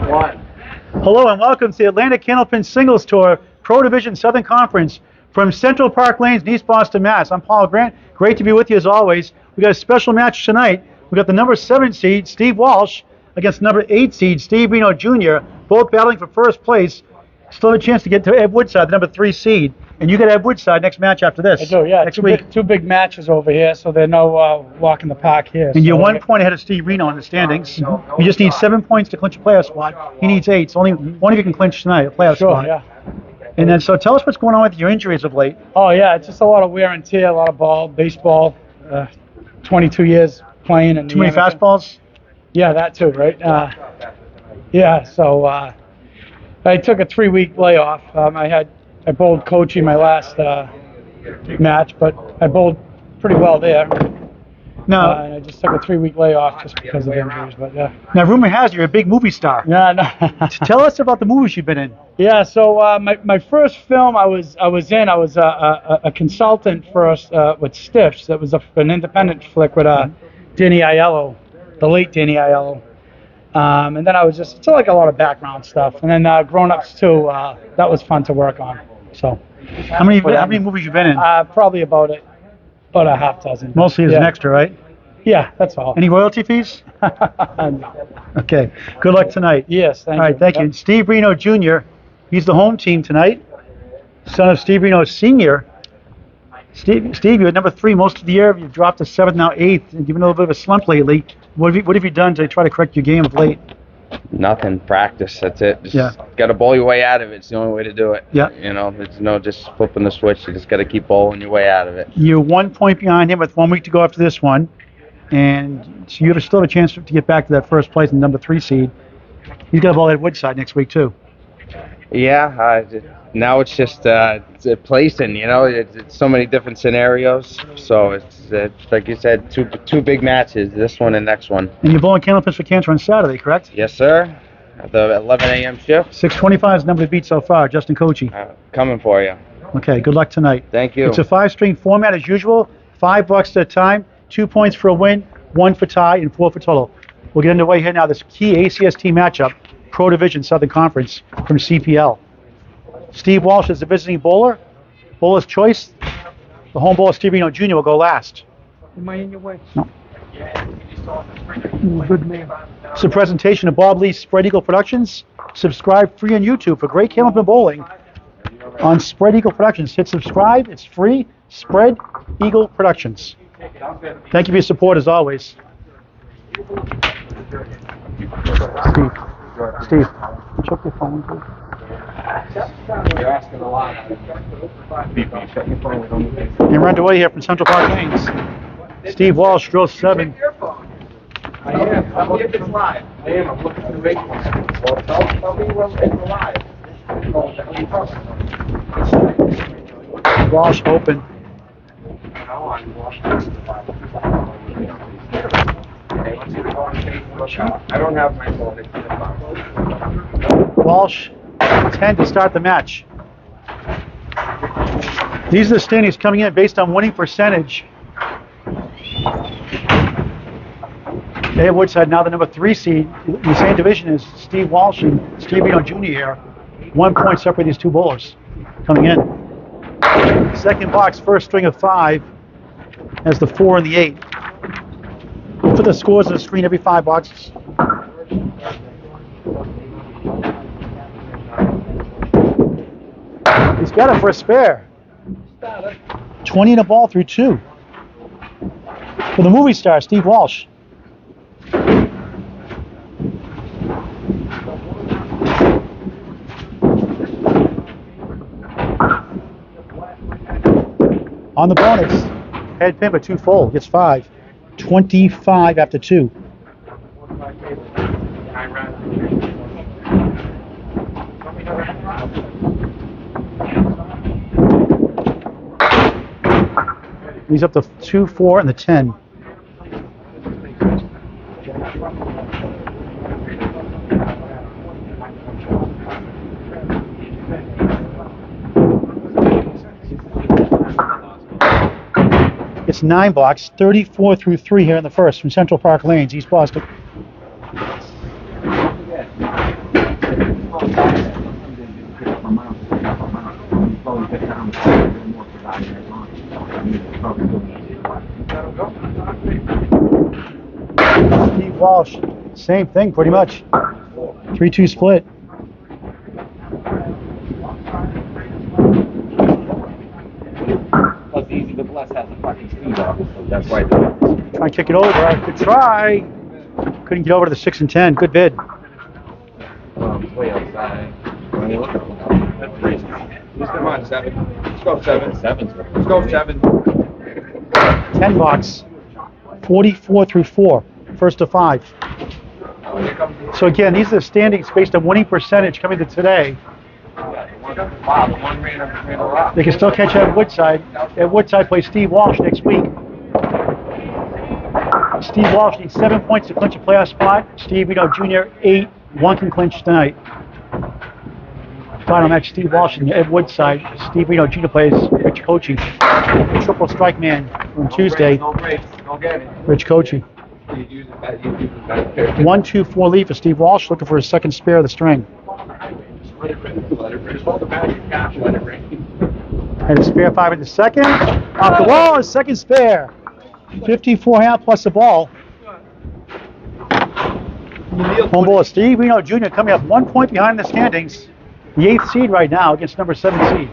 Hello and welcome to the Atlantic Candlepin Singles Tour Pro Division Southern Conference from Central Park Lanes in East Boston, Mass. I'm Paul Grant. Great to be with you as always. We got a special match tonight. We got the number 7 seed Steve Walsh against number 8 seed Steve Renaud Jr. Both battling for first place. Still have a chance to get to Ed Woodside, the number 3 seed. And you got Ed Woodside next match after this. I do, yeah. Next week. Two big matches over here, so there's no walk in the park here. And you're 1 point ahead of Steve Renaud in the standings. You just need 7 points to clinch a playoff spot. He needs 8. So only one of you can clinch tonight, a playoff spot. Yeah. And then, so tell us what's going on with your injuries of late. Oh, yeah, it's just a lot of wear and tear, a lot of baseball, 22 years playing. And Too many fastballs? Yeah, that too, right? So I took a 3-week layoff. I bowled coaching my last match, but I bowled pretty well there. No. And I just took a 3-week layoff just because of injuries, but yeah. Now, rumor has it you're a big movie star. Yeah, no. Tell us about the movies you've been in. Yeah, so my first film I was a consultant first with Stiffs. That was an independent flick with Danny Aiello, the late Danny Aiello. And then I was it's like a lot of background stuff. And then Grown Ups too, that was fun to work on. So how many movies you been in? Probably about a half dozen. Mostly as an extra, right? Yeah, that's all. Any royalty fees? No. Okay. Good luck tonight. Yes, thank you. All right, thank you. And Steve Renaud Jr., he's the home team tonight. Son of Steve Renaud Sr. Steve, you're at number 3 most of the year. You've dropped to 7th, now 8th, and you've been a little bit of a slump lately. What have you done to try to correct your game of late? Nothing. Practice. That's it. Just got to bowl your way out of it. It's the only way to do it. Yeah. You know, it's no just flipping the switch. You just got to keep bowling your way out of it. You're 1 point behind him with 1 week to go after this one. And so you still have a chance to get back to that first place in number 3 seed. He's got a ball at Woodside next week, too. Yeah. Now it's just it's placing, you know. It's so many different scenarios. So it's like you said, two big matches, this one and next one. And you're bowling Candlepin for Cancer on Saturday, correct? Yes, sir. At the 11 a.m. shift. 625 is the number to beat so far, Justin Kochi. Coming for you. Okay, good luck tonight. Thank you. It's a 5-string format as usual, $5 at a time, 2 points for a win, 1 for tie, and 4 for total. We'll get underway here now, this key ACST matchup, Pro Division Southern Conference from CPL. Steve Walsh is the visiting bowler. Bowler's choice. The home bowler, Steve Renaud Jr., will go last. Am I in your way? No. Good man. It's a presentation of Bob Lee's Spread Eagle Productions. Subscribe free on YouTube for great Candlepin bowling on Spread Eagle Productions. Hit subscribe. It's free. Spread Eagle Productions. Thank you for your support as always. Steve, check your phone, please. You're asking a lot. And we're underway here from Central Park Lanes. Steve Walsh, drill 7. I am. I'm looking if it's live. I am. I'm looking for the radio. Well, tell me when it's live. Walsh open. I don't have my phone. Walsh, 10 to start the match. These are the standings coming in based on winning percentage. They have Woodside now the number 3 seed. In the same division as Steve Walsh and Steve Renaud Jr. here. 1 point separate these two bowlers coming in. Second box, first string of 5 has the 4 and the 8. We'll put the scores on the screen every 5 boxes. He's got it for a spare. 20 in a ball through 2. For the movie star, Steve Walsh. On the bonus, head pin, but 2 full, gets 5. 25 after 2. He's up to 2, 4, and the 10. It's 9 blocks, 34 through 3 here in the first from Central Park Lanes, East Boston. Walsh. Same thing, pretty much. 3-2 split. Plus, Easy the Bless has a fucking speed off, so that's why. Try and kick it over. Good try. Couldn't get over to the 6 and 10. Good bid. Way outside. When you look at him, that's pretty strong. Come on, 7. Let's go 7. 7. Let's go 7. 10 box. 44 through 4. First to 5. So again, these are the standings based on winning percentage coming to today. Wow, the one ran a lot. They can still catch at Woodside. At Woodside plays Steve Walsh next week. Steve Walsh needs 7 points to clinch a playoff spot. Steve Renaud Jr. 8. 1 can clinch tonight. Final match, Steve Walsh and Ed Woodside. Steve Renaud Jr. plays Rich Kochi. Triple strike man on Tuesday. No breaks. Go get it. Rich Kochi. You use it better. You use it better. 1-2-4 lead for Steve Walsh, looking for his second spare of the string. Let it ring. Let it ring. Hold the bag. Gosh, let it ring. And a spare 5 in the second. Off the wall, his second spare. 54.5 plus the ball. Home ball, Steve Renaud Jr. coming up 1 point behind the standings. The 8th seed right now against number 7 seed.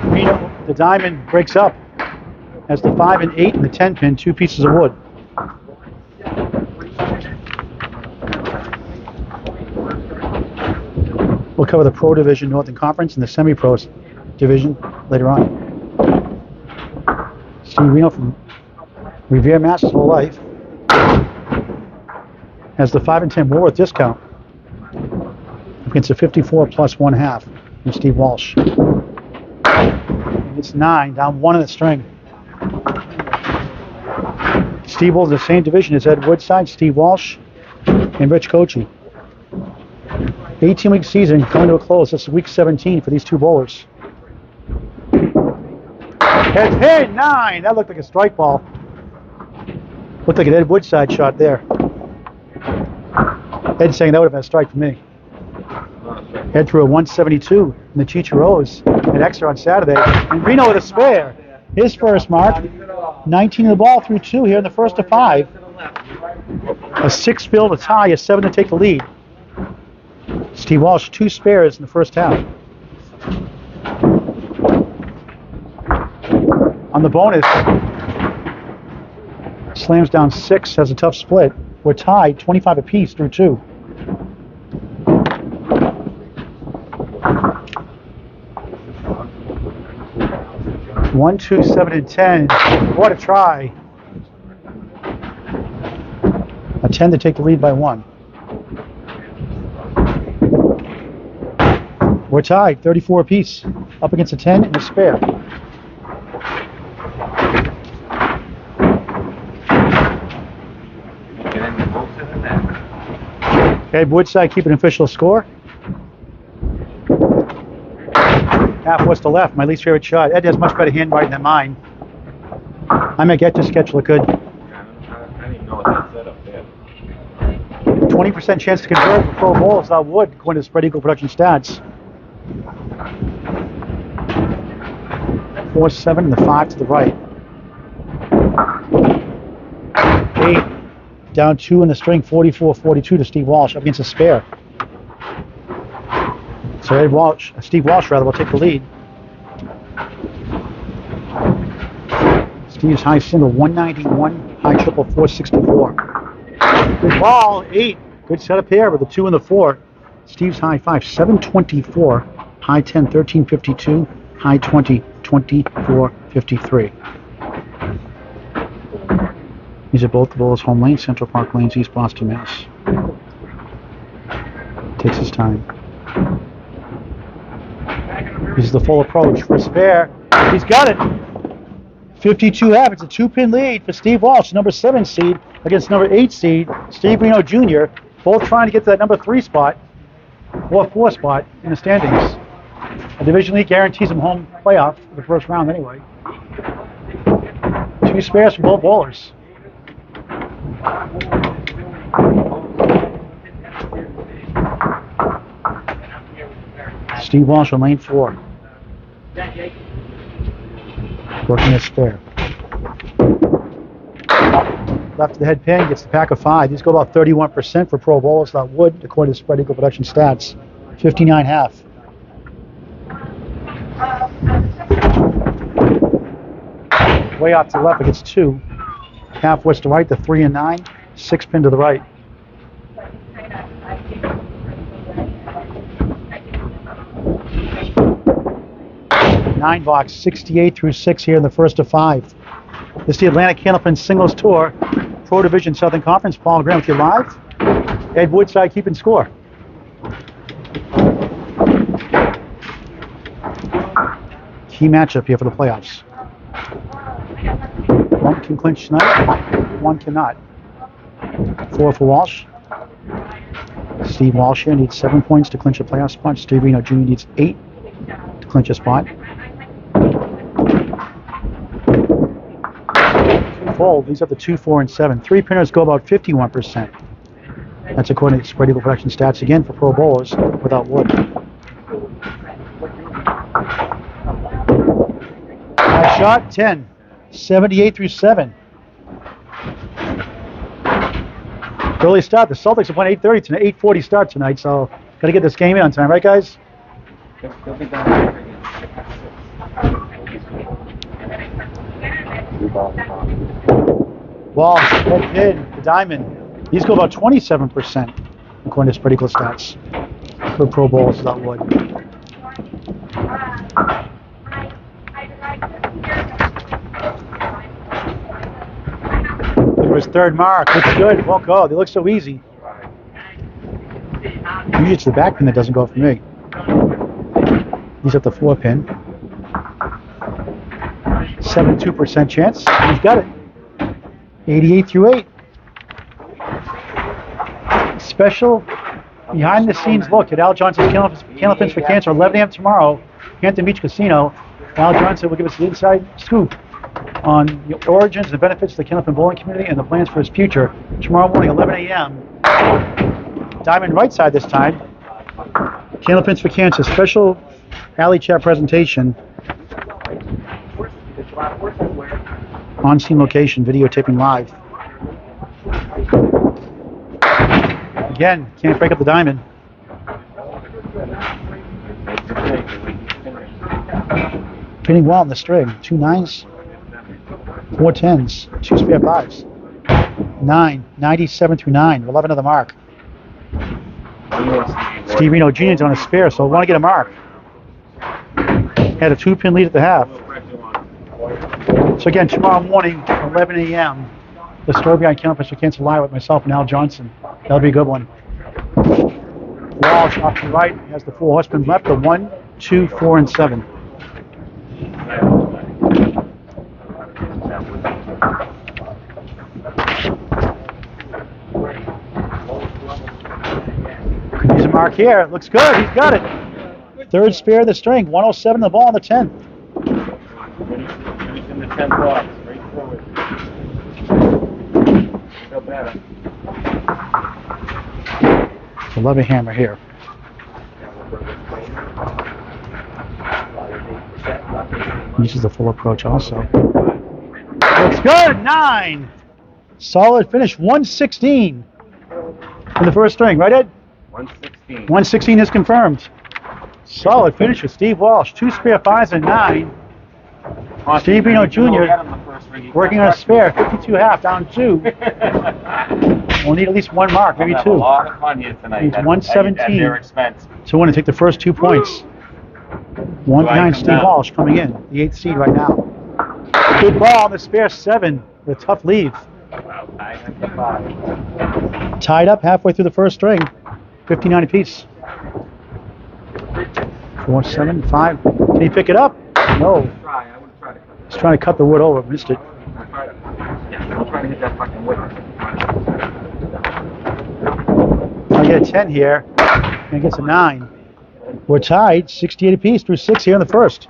Renaud, the diamond breaks up as the 5 and 8 and the 10 pin, 2 pieces of wood. We'll cover the Pro Division Northern Conference and the Semi-Pro Division later on. Steve Renaud from Revere, Mass. His whole life has the 5 and 10 Woolworth discount against a 54 plus 1/2 from Steve Walsh. It's 9, down 1 in the string. Steve holds the same division as Ed Woodside, Steve Walsh, and Rich Kochi. 18-week season coming to a close. This is week 17 for these two bowlers. Head pin, 9. That looked like a strike ball. Looked like an Ed Woodside shot there. Ed's saying that would have been a strike for me. Ed threw a 172 in the Chicharos at Exeter on Saturday. And Renaud with a spare. His first mark. 19 of the ball through 2 here in the first of 5. A 6 field, a tie, a 7 to take the lead. Steve Walsh, 2 spares in the first half. On the bonus, slams down 6, has a tough split. We're tied 25 apiece through 2. One, 2, 7, and 10. What a try. A 10 to take the lead by 1. We're tied, 34 apiece. Up against a 10 and a spare. Ed Woodside keeping an official score. Half west to left, my least favorite shot. Ed has much better handwriting than mine. I may get this sketch look good. I didn't even know what that said up there. 20% chance to convert for pro bowls without wood, according to Spread Eagle Production Stats. 4, 7, and the 5 to the right. 8, down 2 in the string, 44-42 to Steve Walsh up against a spare. So Steve Walsh will take the lead. Steve's high single 191, high triple 464. Good ball, 8. Good setup here with the 2 and the 4. Steve's high 5, 724, high 10, 1352, high 20, 2453. These are both the bowlers' home lanes, Central Park Lanes, East Boston, Mass. Takes his time. This is the full approach for a spare. He's got it. 52 half. It's a 2-pin lead for Steve Walsh, number 7 seed, against number 8 seed, Steve Renaud Jr., both trying to get to that number 3 spot, or 4 spot in the standings. A division league guarantees them home playoff for the first round anyway. 2 spares from both bowlers. Steve Walsh on lane 4. Working a spare. Left of the head pin, gets the pack of 5. These go about 31% for pro bowlers that would, according to Spread Eagle Production stats. 59.5. Way off to the left, it gets 2. Half west to right, the 3 and 9. 6 pin to the right. Nine box, 68 through 6 here in the first of 5. This is the Atlantic Candlepin Singles Tour, Pro Division Southern Conference. Paul Graham with you live. Ed Woodside keeping score. Key matchup here for the playoffs. One can clinch tonight, one cannot. 4 for Walsh. Steve Walsh here needs 7 points to clinch a playoff spot. Steve Renaud Jr. needs 8 to clinch a spot. Fold. These are the 2, 4, and 7. 3 pinners go about 51%. That's according to Spread Eagle Production stats again for pro bowlers without wood. Last shot 10. 78 through 7. Early start. The Celtics have won 8:30 tonight. 8:40 start tonight. So got to get this game in on time, right, guys? Walsh, head pin, the diamond. These go about 27% according to Spread Eagle stats for pro bowls without wood. His third mark. Looks good. Won't go. They look so easy. Usually it's the back pin that doesn't go for me. He's at the 4 pin. 72% chance. He's got it. 88 through 8. Special behind the scenes look at Al Johnson's Candlepins for Cancer, 11 a.m. tomorrow, Hampton Beach Casino. Al Johnson will give us the inside scoop on the origins and the benefits of the Candlepin bowling community and the plans for his future. Tomorrow morning, 11 a.m. Diamond right side this time. Candlepins for Cancer, special alley chat presentation. On-scene location, videotaping live. Again, can't break up the diamond. Pinning well on the string. 2 9s. 4 10s, 2 spare 5s. 9, 97 through 9, 11 of the mark. Steve Renaud Jr. is on a spare, so I want to get a mark. Had a 2-pin lead at the half. So again, tomorrow morning, 11 a.m., the story behind Candlepins for Cancer live with myself and Al Johnson. That'll be a good one. Walsh off to the right has the 4 horsemen left, the 1, 2, 4, and 7. Could use a mark here. Looks good. He's got it. Third spare of the string. 107 the ball on the 10. In the 10 blocks, right forward. Feel better. A lovely hammer here. Uses the full approach also. Looks good. 9. Solid finish. 116 in the first string. Right, Ed? 116. 116 is confirmed. Solid finish with Steve Walsh. 2 spare 5s and 9. Steve Renaud Jr. working on a spare. 52 half, down 2. We'll need at least 1 mark, maybe 2. A lot of fun here tonight. Needs 117. At their expense. So want to take the first 2 points. 1-9 Steve Walsh coming in, the 8th seed right now. Good ball on the spare 7 with a tough leave. Tied up halfway through the first string. 59 apiece. 4, 7, 5. Can he pick it up? No. He's trying to cut the wood over. Missed it. I'll try to hit that fucking wood. I'll get a 10 here. And gets a 9. We're tied, 68 apiece through 6 here in the first.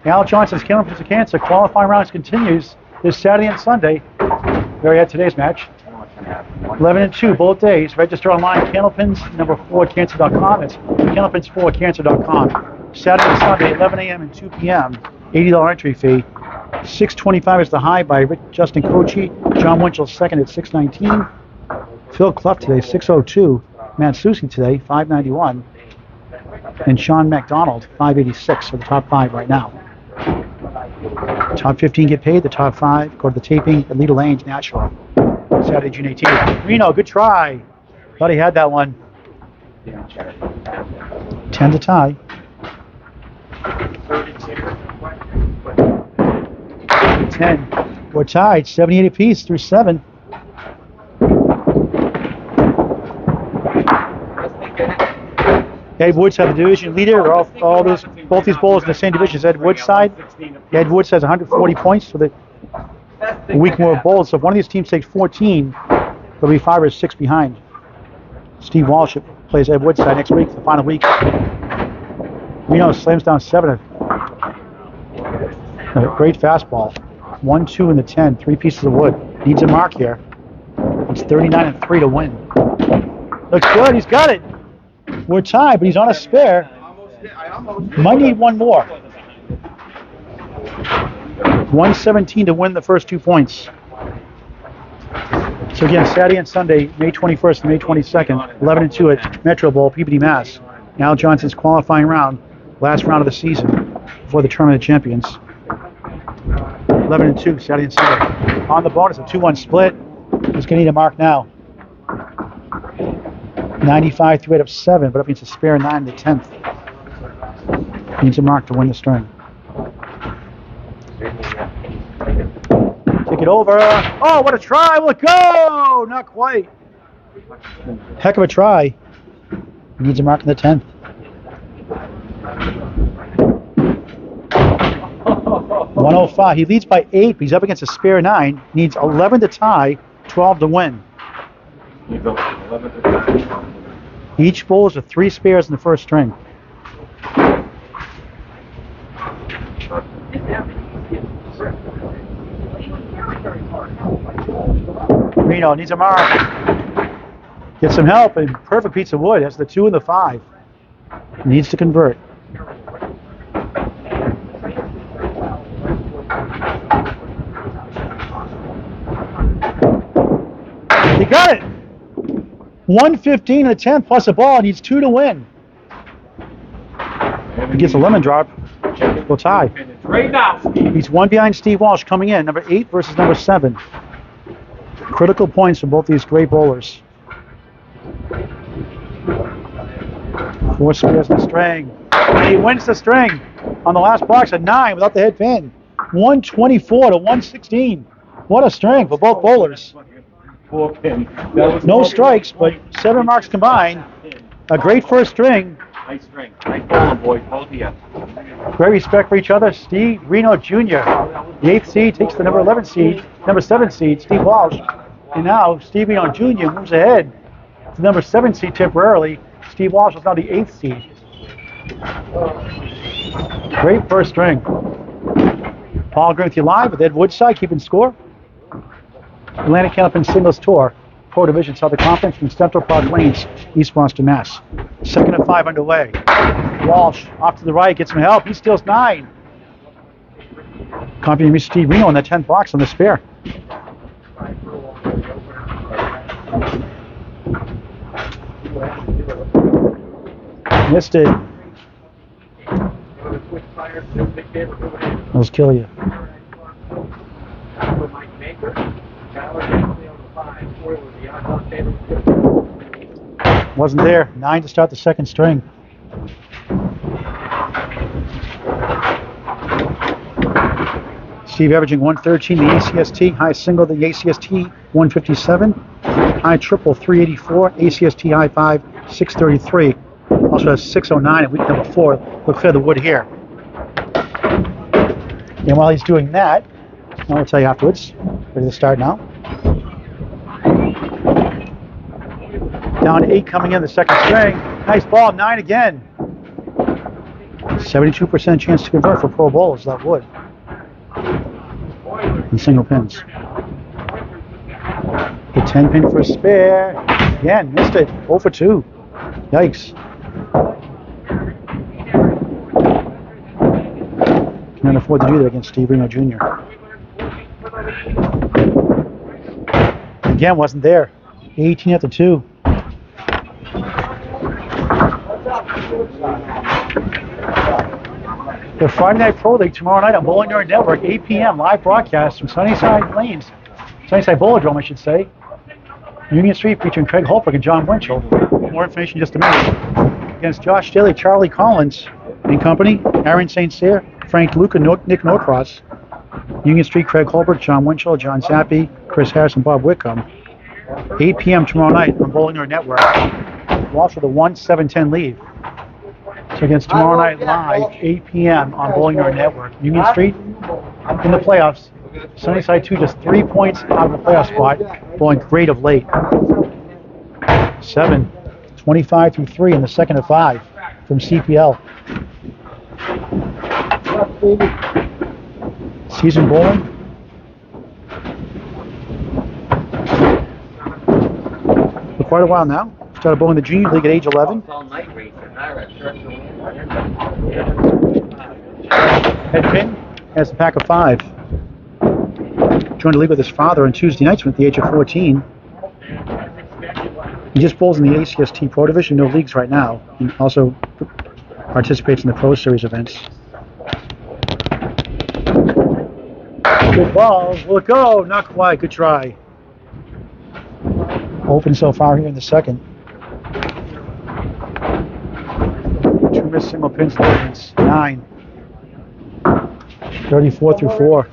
Al Johnson's Candlepins for Cancer qualifying rounds continues this Saturday and Sunday. Very at today's match. 11 and 2 both days. Register online at candlepins4cancer.com. It's candlepins4cancer.com. Saturday and Sunday, 11 a.m. and 2 p.m. $80 entry fee. 625 is the high by Justin Kochi. John Winchell second at 619. Phil Clough today, 602. Matt Susi today, 591. And Sean McDonald, 586 for the top 5 right now. Top 15 get paid. The top 5 go to the taping at Lita Lane's Nashua. Saturday, June 18th. Reno, good try. Thought he had that one. 10 to tie. 10. We're tied, 78 apiece through 7. Ed Woods have the division leader. Both these bowlers in the same division as Ed Woods' side. Ed Woods has 140 points for the week more bowls. So if one of these teams takes 14, they'll be 5 or 6 behind. Steve Walsh plays Ed Woods' side next week, the final week. Reno slams down 7. A great fastball. 1, 2 in the 10. 3 pieces of wood. Needs a mark here. It's 39 and 3 to win. Looks good. He's got it. We're tied, but he's on a spare. Might need one more. 117 to win the first 2 points. So again, Saturday and Sunday, May 21st and May 22nd, 11 and 2 at Metro Bowl, Peabody, Mass. Al Johnson's qualifying round, last round of the season before the Tournament of Champions. 11 and 2, Saturday and Sunday. On the bonus, a 2-1 split. He's going to need a mark now. 95 through 8 of 7, but up against a spare 9 in the 10th. Needs a mark to win the string. Kick it over. Oh, what a try. Will it go? Not quite. Heck of a try. Needs a mark in the 10th. .105. He leads by 8, but he's up against a spare 9. Needs 11 to tie, 12 to win. Each bowl is 3 spares in the first string. Reno needs a mark. Gets some help and perfect piece of wood. That's the 2 and the 5. Needs to convert. He got it. 115 in the 10th plus a ball. Needs 2 to win. He gets a lemon drop. We'll tie. Right now. He's 1 behind Steve Walsh coming in. Number 8 versus number 7. Critical points for both these great bowlers. 4 spares in the string. And he wins the string on the last box at 9 without the head pin. 124 to 116. What a string for both bowlers. No strikes, but 7 marks combined. A great first string. Nice string. Nice bowling, boys. Both of you. Great respect for each other. Renaud Jr., the 8th seed, takes the number 11 seed, number 7 seed, Steve Walsh. And now Steve Renaud Jr. moves ahead to number 7 seed temporarily. Steve Walsh is now the 8th seed. Great first string. Paul agreeing with you live with Ed Woodside keeping score. Atlantic Candlepin Singles Tour, Pro Division Southern Conference from Central Park Lanes, East Boston, Mass. 2nd and 5 underway. Walsh off to the right, gets some help. He steals 9. Copying Mr. Steve Reno in that 10th box on the spare. Missed it. Those kill you. Wasn't there. 9 to start the second string. Steve averaging 113 the ACST, high single the ACST 157, high triple 384, ACST high 5 633. Also has 609 at week number 4. We'll clear the wood here. And while he's doing that, I'll tell you afterwards. Ready to start now. Down 8 coming in the second string. Nice ball, 9 again. 72% chance to convert for pro bowlers, that would. And single pins. The 10 pin for a spare. Again, missed it. 0 for 2. Yikes. Can't afford to do that against Steve Renaud Jr. Again, wasn't there. 18 after 2. The Friday Night Pro League tomorrow night on Bowling Green Network, 8 p.m. live broadcast from Sunnyside Bowlodrome, I should say. Union Street featuring Craig Holbrook and John Winchell. More information in just a minute. Against Josh Daly, Charlie Collins and company, Aaron St. Cyr, Frank Luca, Nick Norcross. Union Street, Craig Holbrook, John Winchell, John Zappi, Chris Harris, and Bob Whitcomb. 8 p.m. tomorrow night on Bowling Green Network. Walsh with a 1-7-10 lead. So against tomorrow night live, 8 p.m. on Bowling Green Network. Union Street in the playoffs. Sunnyside 2 just 3 points out of the playoff spot, bowling great of late. 25 through 3 in the second of 5 from CPL. Season bowling. For quite a while now. Started bowling the junior league at age 11. Ed Pinn has a pack of 5. Joined the league with his father on Tuesday nights at the age of 14. He just bowls in the ACST Pro Division, no leagues right now, and also participates in the Pro Series events. Good ball. Will it go? Not quite. Good try. Open so far here in the second. 2 missed single pins difference. 9. 34 through 4.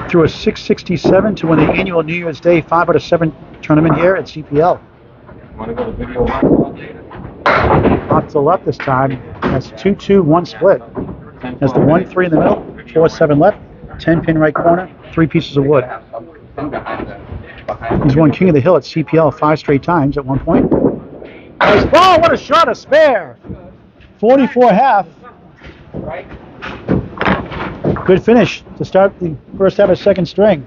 Through a 667 to win the annual New Year's Day 5 out of 7 tournament here at CPL. Off to the left this time. That's 2-2-1 split. Has the 1-3 in the middle, 4-7 left, 10 pin right corner, 3 pieces of wood. He's won King of the Hill at CPL 5 straight times at one point. Nice ball, what a shot, a spare! 44 half. Good finish to start the first half of second string.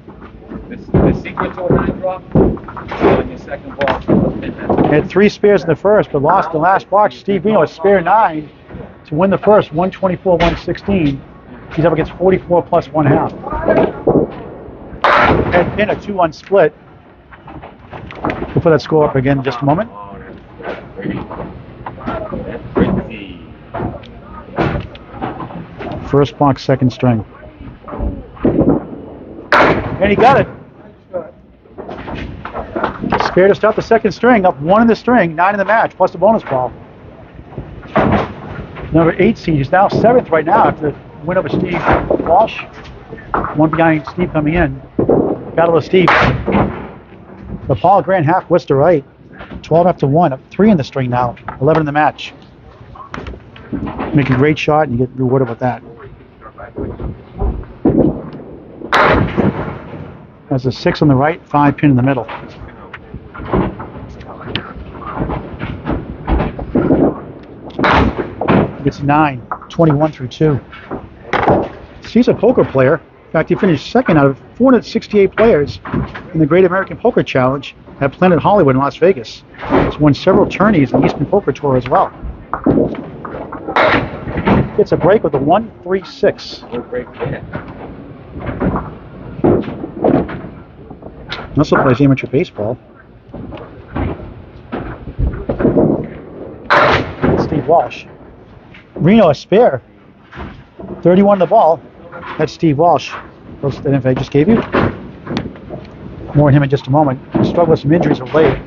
The sequence or line drop on your second ball. Had 3 spares in the first, but lost the last box. Steve Renaud a spare 9 to win the first, 124-116. He's up against 44 plus 1 half. Ed Pinn a 2-1 split. We'll put that score up again in just a moment. First box, second string. And he got it. Spare to start the second string, up 1 in the string, 9 in the match, plus the bonus ball. Number 8 seed is now 7th right now after the win over Steve Walsh. 1 behind Steve coming in. Battle of Steve. The Paul Grant half, Worcester right. 12 after 1, up 3 in the string now, 11 in the match. Make a great shot and you get rewarded with that. Has a 6 on the right, 5 pin in the middle. Gets 9, 21 through 2. He's a poker player. In fact, he finished second out of 468 players in the Great American Poker Challenge at Planet Hollywood in Las Vegas. He's won several tourneys in the Eastern Poker Tour as well. Gets a break with a 1-3-6. Also plays amateur baseball. Steve Walsh. Reno a spare. 31 on the ball. That's Steve Walsh. Those that info I just gave you. More on him in just a moment. Struggled with some injuries of late.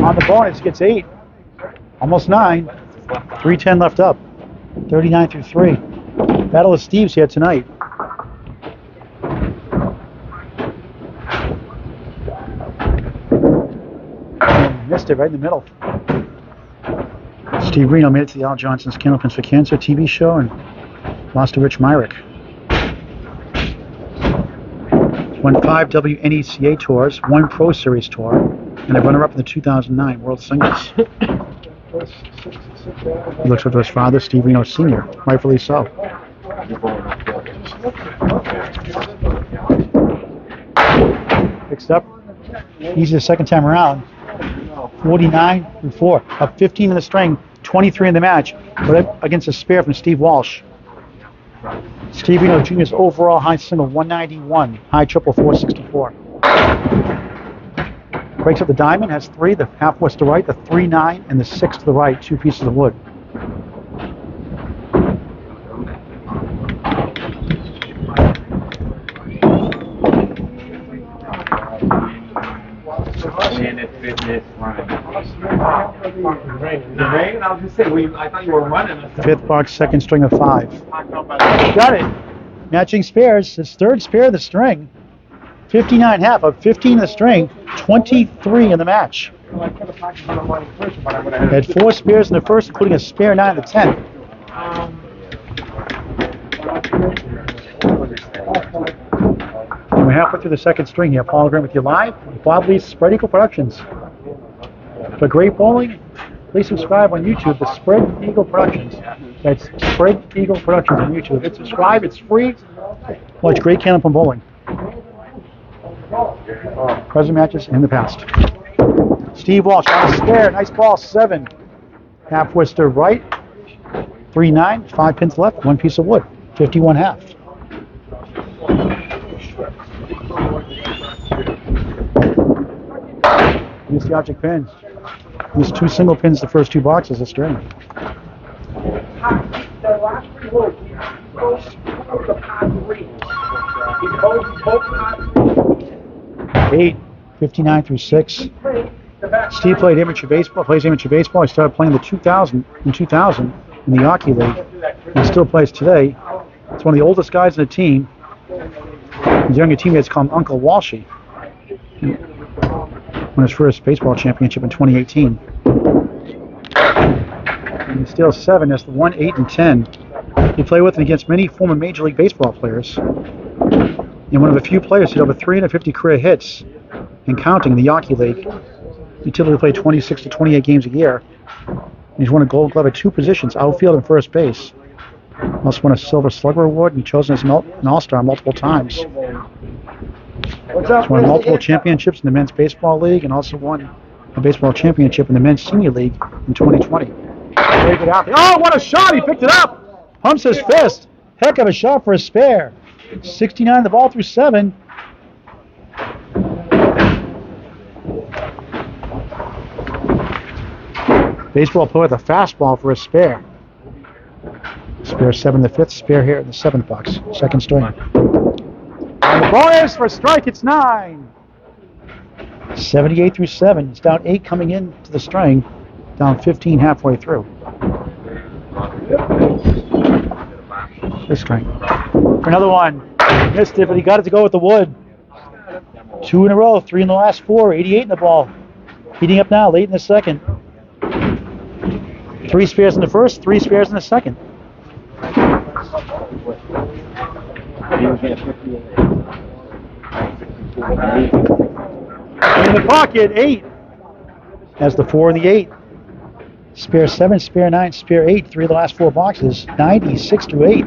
On the bonus, gets 8. Almost 9. 3:10 left up. 39 through 3. Battle of Steve's here tonight. And missed it right in the middle. Steve Renaud made it to the Al Johnson's Candlepin for Cancer TV show and lost to Rich Myrick. Won 5 WNECA tours, 1 Pro Series tour, and a runner-up in the 2009 World Singles. He looks up to his father, Steve Renaud Sr., rightfully so. Picks it up. Easy the second time around. 49 through 4. Up 15 in the string, 23 in the match. But up against a spare from Steve Walsh. Steve Renaud Jr.'s overall high single 191, high triple 464. Breaks up the diamond, has 3, the half west to right, the 3-9, and the 6 to the right, 2 pieces of wood. The rain? I was just saying, I thought you were running. Fifth box, second string of 5. Got it. Matching spares, his third spare of the string. 59 half, up 15 in the string, 23 in the match. Had 4 spares in the first, including a spare 9 in the 10th. And we're halfway through the second string here. Paul Grant with you live. Bob Lee's Spread Eagle Productions. For great bowling, please subscribe on YouTube, the Spread Eagle Productions. That's Spread Eagle Productions on YouTube. Hit subscribe, it's free. Watch great Candlepin bowling. Present matches in the past. Steve Walsh on a spare, nice ball, 7. Half twister right, 3-9, 5 pins left, 1 piece of wood, 51 half. Use the object pins. Use 2 single pins the first 2 boxes of string. Eight, 59 through 6. Steve played amateur baseball, plays amateur baseball. He started playing in 2000 in the Hockey League. He still plays today. He's one of the oldest guys in the team. His younger teammates call him Uncle Walshy. Won his first baseball championship in 2018. And he steals 7. That's the 1, 8, and 10. He played with and against many former Major League Baseball players. And one of the few players who had over 350 career hits and counting in the Hockey League. He typically played 26 to 28 games a year. And he's won a Gold Glove at 2 positions, outfield and first base. Also won a Silver Slugger Award and chosen as an All-Star multiple times. He's won multiple championships in the Men's Baseball League and also won a baseball championship in the Men's Senior League in 2020. Very good out there. Oh, what a shot! He picked it up! Pumps his fist. Heck of a shot for a spare. 69 the ball through 7. Baseball player with a fastball for a spare. Spare 7 in the 5th, spare here in the 7th box. Second string. And the bonus for strike, it's 9. 78 through 7. It's down 8 coming into the string. Down 15 halfway through. This string. For another one. Missed it, but he got it to go with the wood. 2 in a row, 3 in the last 4. 88 in the ball. Heating up now, late in the second. 3 spares in the first, 3 spares in the second. In the pocket, 8. Has the 4 and the 8. Spare 7, spare 9, spare 8. 3 of the last 4 boxes. 96 through 8.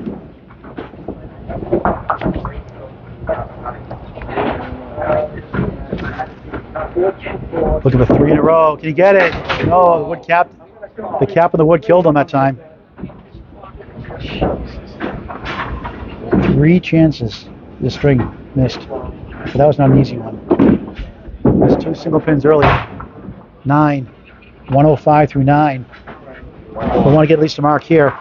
Looking for 3 in a row. Can he get it? No, the wood cap. The cap of the wood killed him that time. 3 chances. The string missed. But that was not an easy one. Missed 2 single pins earlier. 9. 105 through 9. We want to get at least a mark here.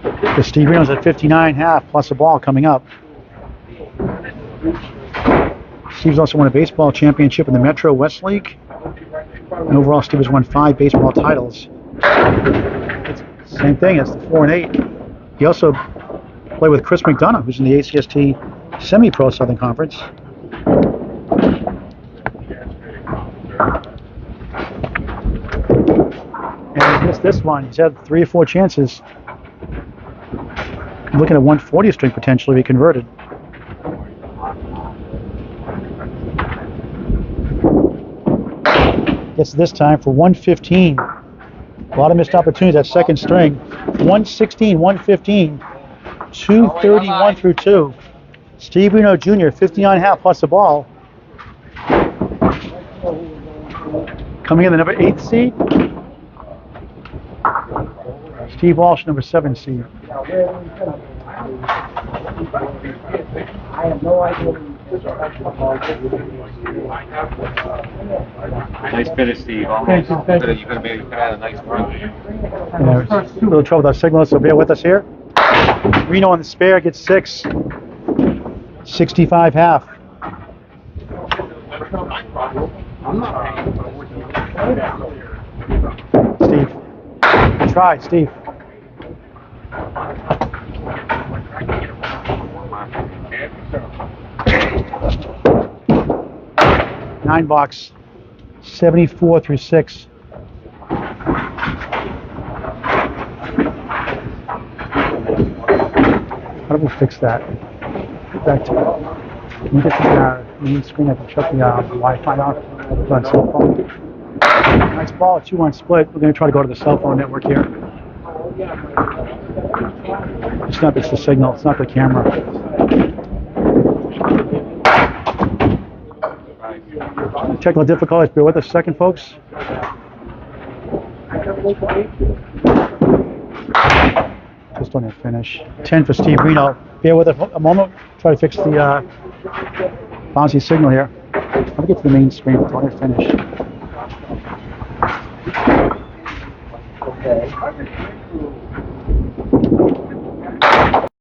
The Steve Renaud's at 59 half plus a ball coming up. Steve's also won a baseball championship in the Metro West League. And overall, Steve has won 5 baseball titles. It's the same thing as the 4 and 8. He also played with Chris McDonough, who's in the ACST Semi-Pro Southern Conference. And he missed this one. He's had 3 or 4 chances. Looking at 140 string potentially to be converted. Gets this time for 115. A lot of missed opportunities at second string. 116, 115, 231 through 2. Steve Renaud Jr., 59.5 plus the ball. Coming in the number 8 seed, Steve Walsh, number 7 seed. I have no idea. Nice finish, Steve. Almost. You could have had a nice run. Yeah, there's a little trouble with our signal, so bear with us here. Reno on the spare gets 6. 65.5. Steve. Try, Steve. Nine box. 74 through 6. How do we fix that? Back to, can you get the main screen? I can shut the Wi-Fi off on cell phone. Nice ball, 2-1 split. We're going to try to go to the cell phone network here. It's the signal. It's not the camera. Technical difficulties. Bear with us a second, folks. Just on that finish. 10 for Steve Renaud. Bear with us a moment. Try to fix the bouncy signal here. Let me get to the main screen. It's on your finish.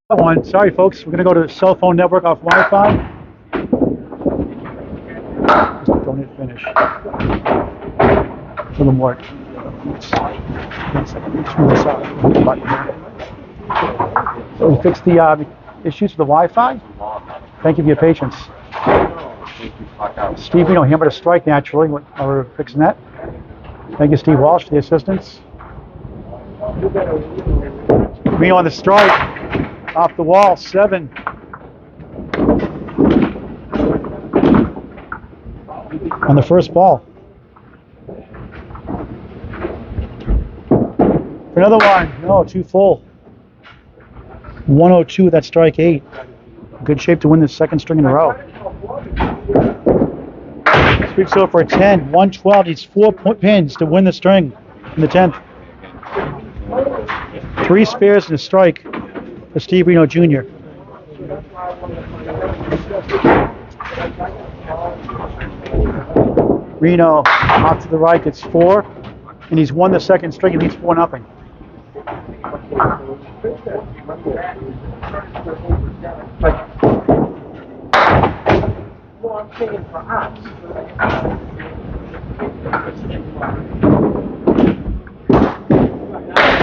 One. Sorry, folks. We're going to go to the cell phone network off Wi-Fi. Just don't hit finish. A little more. Screw this up. Button here. So we fixed the issues with the Wi-Fi. Thank you for your patience. Steve, hammered a strike naturally. We're fixing that. Thank you, Steve Walsh, for the assistance. Reno on the strike. Off the wall, 7. On the first ball. For another one. No, too full. 102, that's strike 8. Good shape to win the second string in a row. Sweeps over for a 10. 112 needs 4 pins to win the string in the 10th. 3 spares and a strike for Steve Renaud Jr. Reno off to the right gets 4, and he's won the second string and leads 4-0.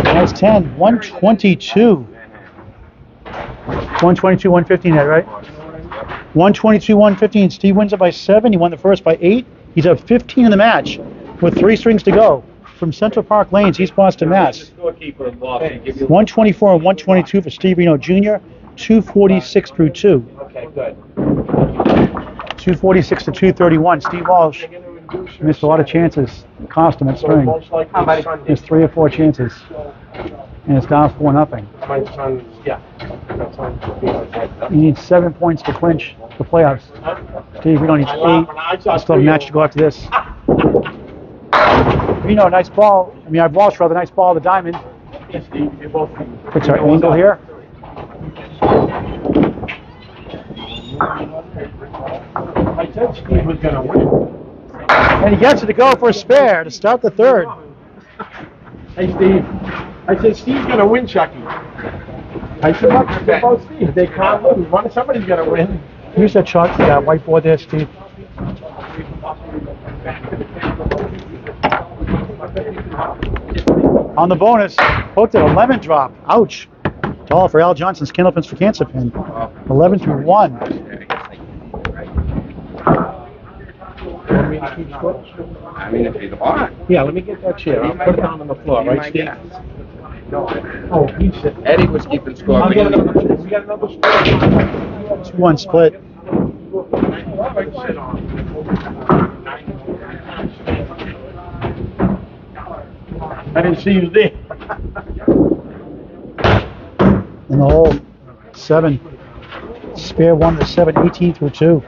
Nice 10, 122. 122, 115, that right? 122, 115. Steve wins it by 7. He won the first by 8. He's up 15 in the match with 3 strings to go. From Central Park Lanes, East Boston, Mass. 124 and 122 for Steve Renaud Jr. 246 through 2. Okay, good. 246 to 231. Steve Walsh missed a lot of chances. Cost him that string. Missed 3 or 4 chances. And it's down 4-0. My son, yeah. He needs 7 points to clinch the playoffs. Steve, we don't need 8. Still have a match to go after this. Reno, nice ball. Walsh rather nice ball, the diamond. Fix our angle here. I said Steve was going to win. And he gets it to go for a spare to start the third. Hey, Steve. I said Steve's going to win, Chucky. I said, look, it's about Steve. They can't lose. Somebody's going to win. Use that chalk, that whiteboard there, Steve. On the bonus, hooked at a lemon drop. Ouch. $1 for Al Johnson's Candlepins for Candlepin. 11 through 1. If you want. Yeah, let me get that chair. I'll put it down on the floor, right, Steve? Oh, he's sitting. Eddie was keeping score. We got another split. 2-1 split. I didn't see you there. In the hole, 7. Spare 1 to 7, 18 through 2.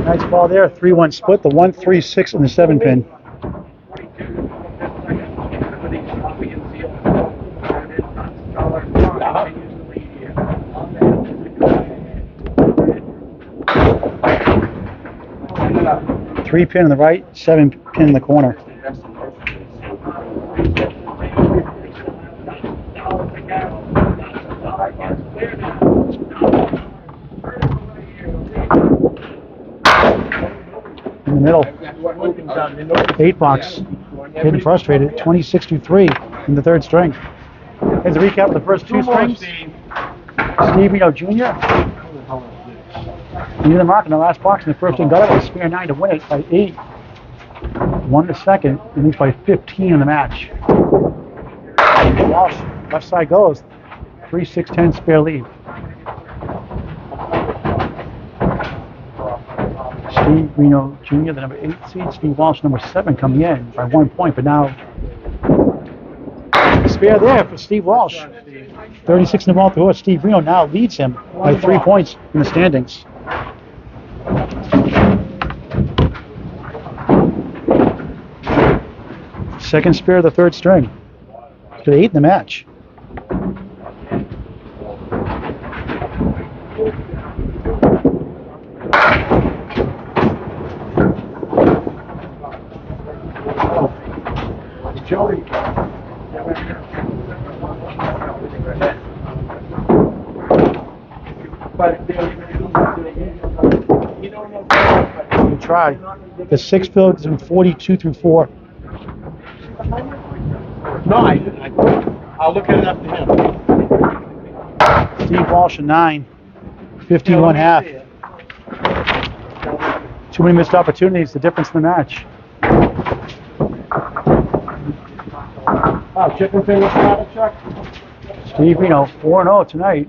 Nice ball there, 3-1 split, the 1, 3, 6, and the 7 pin. Three pin on the right, 7 pin in the corner. In the middle, 8 box, getting frustrated, 26 to 3 in the third string. Here's a recap of the first 2 strings. Steve Renaud Jr. Near the mark in the last box in the first string, got it with a spare 9 to win it by 8. Won the second, and leads by 15 in the match. Walsh, left side goes, 3, 6, 10 spare lead. Steve Renaud Jr., the number 8 seed. Steve Walsh, number 7, coming in by 1 point, but now spare there for Steve Walsh. 36 in the ball to horse. Steve Renaud now leads him by 3 points in the standings. Second spare of the third string. To 8 in the match. Joey. Good try. The 6 field is in 42 through 4. No, I'll look at it after him. Steve Walsh a 9. 51 half. Too many missed opportunities, the difference in the match. Oh, chicken finger platter, Chuck? Steve Renaud 4-0 tonight.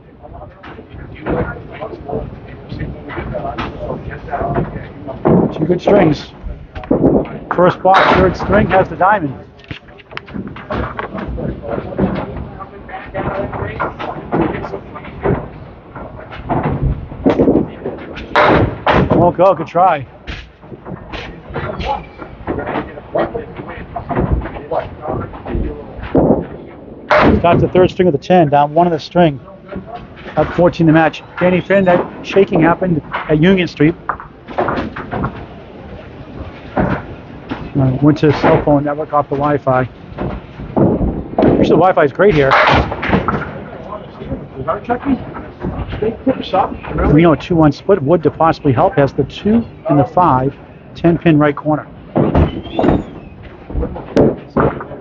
Two good strings. First box, third string has the diamond. Won't go, good try. Starts the third string of the 10, down 1 of the string. Up 14 the match. Danny Finn, that shaking happened at Union Street. Went to the cell phone network off the Wi-Fi. Actually, the Wi-Fi is great here. Reno 2-1 split. Wood to possibly help. Has the 2 and the 5. 10 pin right corner.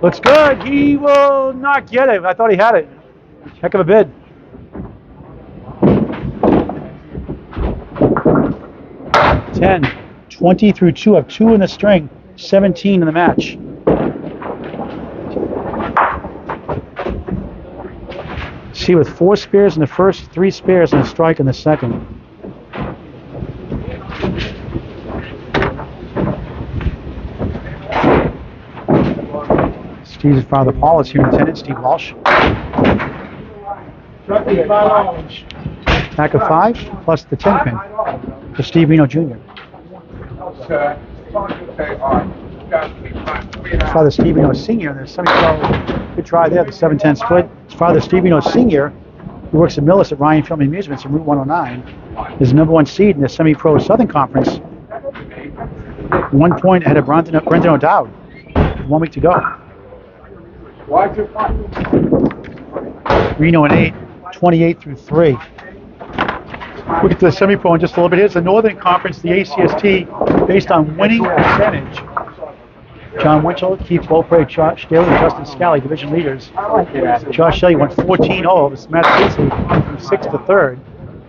Looks good. He will not get it. I thought he had it. Heck of a bid. $10, 20 through 2 of 2 in the string, 17 in the match. See with 4 spares in the first, 3 spares and a strike in the second. Steve's father Paul is here in attendance. Steve Walsh. Pack of 5 plus the 10 pin for Steve Renaud Jr. His father Steve Renaud Sr. There's semi-pro. Good try there. The 7-10 split. His father Steve Renaud Sr. who works at Millis at Ryan Family Amusements in Route 109 is the number 1 seed in the semi-pro Southern Conference. 1 point ahead of Brendan O'Dowd. 1 week to go. Reno an 8, 28 through 3. We'll get to the semi-pro in just a little bit. Here's the Northern Conference, the ACST, based on winning percentage. John Winchell, Keith Beaupre, Josh Daly, and Justin Scally, division leaders. Josh Shelley went 14-0. This Matt Casey from 6th to 3rd.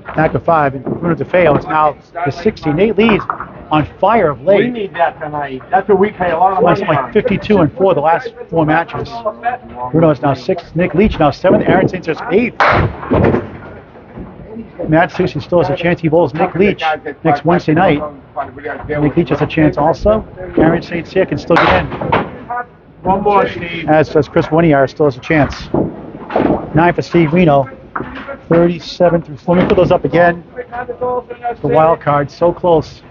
Pack of 5. And Bruno DeFeo is now the 60. Nate Lee's on fire of late. We need that tonight. That's what we pay a lot of money Like 52 and 4 the last 4 matches. Bruno is now 6th. Nick Leach now 7th. Aaron Saints is 8th. Matt Susi still has a chance. He bowls Nick Leach next Wednesday night. Nick Leach has a chance also. Aaron St. Cyr can still get in. One more, Steve. As does Chris Winiar still has a chance. 9 for Steve Reno. 37 through 4. Let me put those up again. The wild card, so close.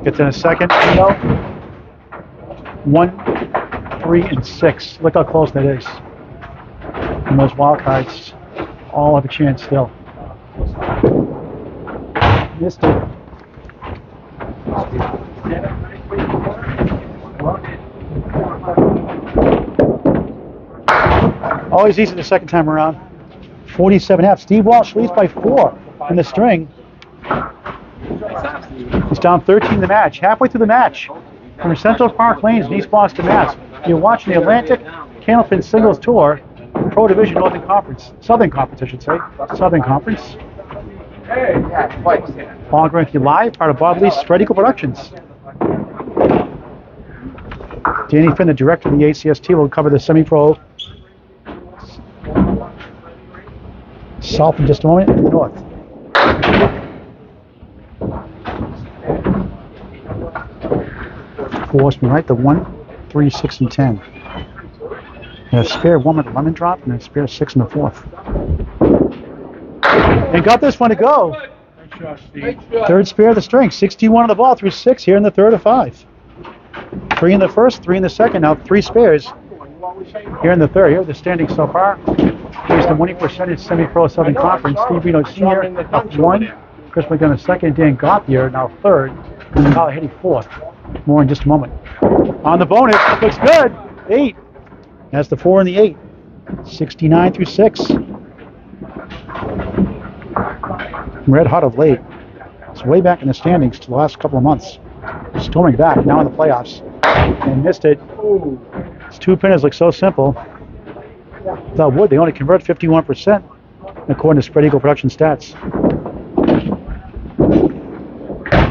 Gets in a second. Reno. 1, 3, and 6. Look how close that is. And those wild cards all have a chance still. Missed it. Always easy the second time around. 47.5. Steve Walsh leads by 4 in the string. He's down 13 in the match. Halfway through the match, from Central Park Lanes in East Boston, Mass. You're watching the Atlantic Candlepin Singles Tour, Pro Division Northern Conference, Southern Conference, I should say, Southern Conference. Paul Grant live, part of Bob Lee's Spread Eagle Productions. Danny Finn, the director of the ACST, will cover the semi-pro south in just a moment, and the north. Horseman, right? The 1, 3, 6, and 10. And a spare 1 with a lemon drop, and a spare 6 in the 4th. And got this one to go. Third spare of the string. 61 on the ball through 6 here in the third of 5. 3 in the first, 3 in the second. Now 3 spares here in the third. Here are the standings so far. Here's the winning percentage semi-pro Southern Conference. Steve Reno Jr. up 1. Chris McDonough second. Dan Gauthier now third. And Tyler Hitty fourth. More in just a moment. On the bonus, looks good. 8. That's the 4 and the 8. 69 through 6. Red hot of late. It's way back in the standings to the last couple of months. Storming back now in the playoffs. And missed it. These 2 pinners look so simple. Without wood, they only convert 51%, according to Spread Eagle Production stats.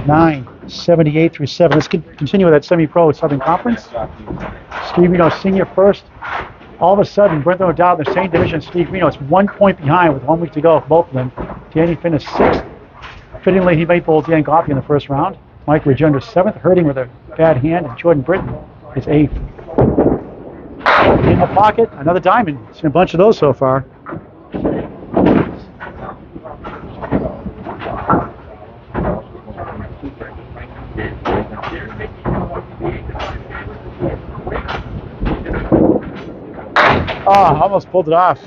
9, 78 through 7. Let's continue with that semi-pro Southern Conference. Steve Reno Sr. first. All of a sudden, Brent O'Dowd in the same division as Steve Reno. It's 1 point behind with 1 week to go for both of them. Danny Finn is 6th. Fittingly, he might bowl Dan Goffey in the first round. Mike Regender 7th, hurting with a bad hand. And Jordan Britton is 8th. In the pocket, another diamond. Seen a bunch of those so far. Almost pulled it off.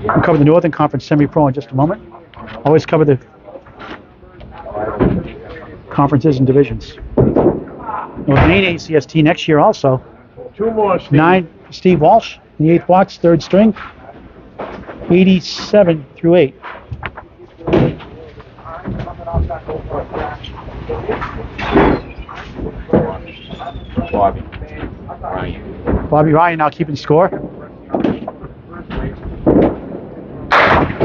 We'll cover the Northern Conference semi-pro in just a moment. Always cover the conferences and divisions. We'll main ACST next year also. 2 more, Steve. 9, Steve Walsh in the 8th box, 3rd string. 87 through 8. Bobby Ryan now keeping score.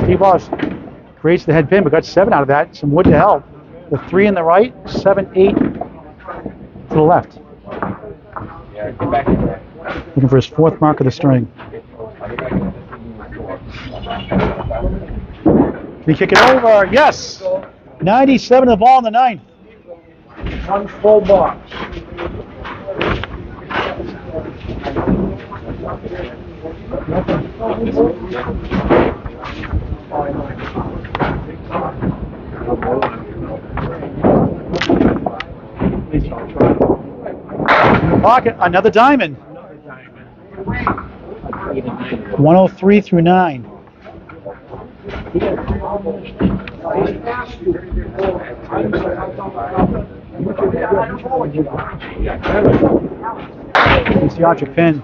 Steve Walsh creates the head pin, but got 7 out of that. Some wood to help. The 3 in the right, 7, 8 to the left. Looking for his 4th mark of the string. Can he kick it over? Yes! 97 the ball in the 9th. 1 full box. Pocket, another diamond. 103 through 9. It's the archer pin.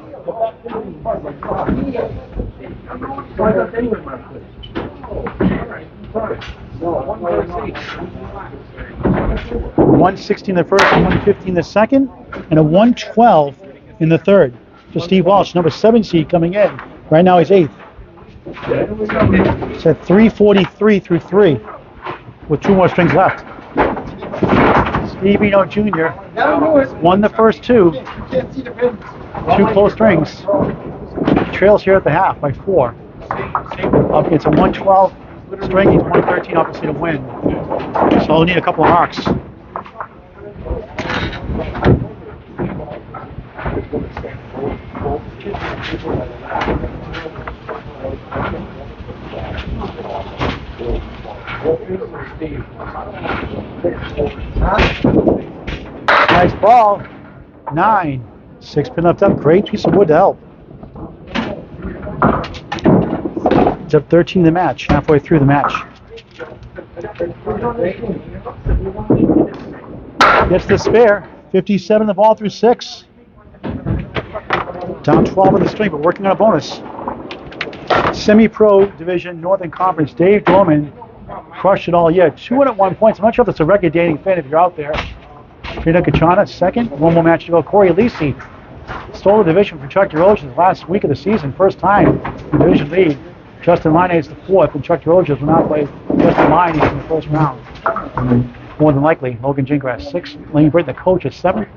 $116 in the first, $115 in the second, and a $112 in the third. For Steve Walsh, number 7 seed coming in. Right now he's 8th. It's at 343 through 3, with 2 more strings left. Steve Reno Jr. won the first 2. 2 close strings. Trails here at the half by 4. Up against a 112 string, he's 113 obviously to win. So he'll need a couple of marks. Nice ball. 9. 6 pin left up. Great piece of wood to help. He's up 13 in the match, halfway through the match. Gets the spare. 57 the ball through 6. Down 12 in the string, but working on a bonus. Semi-Pro Division, Northern Conference. Dave Dorman crushed it all year. 201 points. I'm not sure if that's a record-dating fan if you're out there. Renaud Jr, second. One more match to go. Corey Lisi stole the division from Chuck DeRoches last week of the season. First time in the division lead. Justin Linus the 4th, and Chuck DeRoches will now play Justin Linus in the first round. More than likely, Logan Gingras 6th. Lane Britton, the coach, is 7th.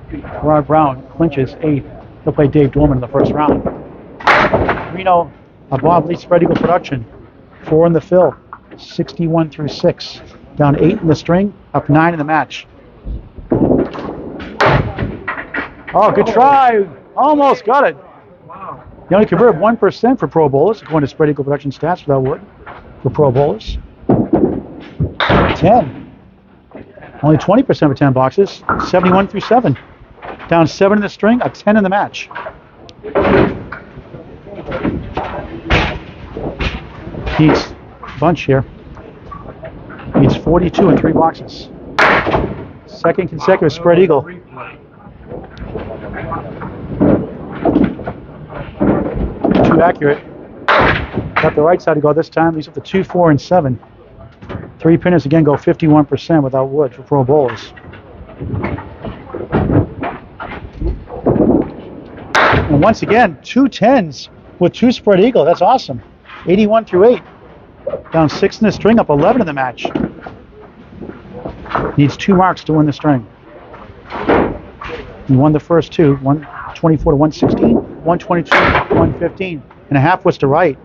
Rod Brown clinches 8th. He'll play Dave Dorman in the first round. Reno, a Bob Lee spread eagle production. 4 in the fill. 61 through 6. Down 8 in the string, up 9 in the match. Oh, good try. Almost got it. You only convert 1% for Pro Bowlers, according to spread eagle production stats for that wood, for Pro Bowlers. 10. Only 20% for 10 boxes. 71 through 7. Down 7 in the string, up 10 in the match. He's bunch here. Needs 42 in 3 boxes. Second consecutive spread eagle. Too accurate. Got the right side to go this time. He's up to 2, 4, and 7. 3 pinners again go 51% without wood for Pro Bowlers. And once again, 2 10s with 2 spread eagle. That's awesome. 81 through 8. Down 6 in the string, up 11 in the match. Needs 2 marks to win the string. He won the first 2, 124 to 116, 122 to 115, and a half was to right.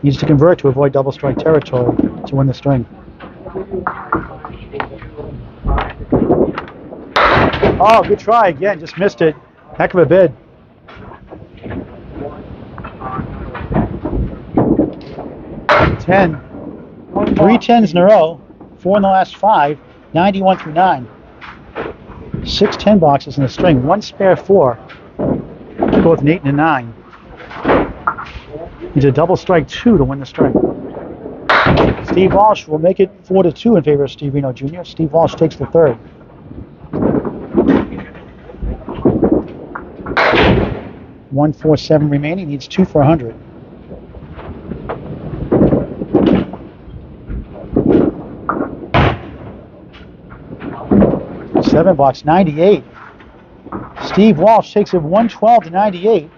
Needs to convert to avoid double strike territory to win the string. Oh, good try again, just missed it. Heck of a bid. Ten. 3 10s in a row, 4 in the last 5, 91 through 9. 6 10 boxes in the string, 1 spare 4. Both an 8 and a 9. Needs a double strike 2 to win the string. Steve Walsh will make it 4 to 2 in favor of Steve Renaud Jr. Steve Walsh takes the third. $147 remaining, needs 2 for 100. Seven box, 98. Steve Walsh takes it 112 to 98.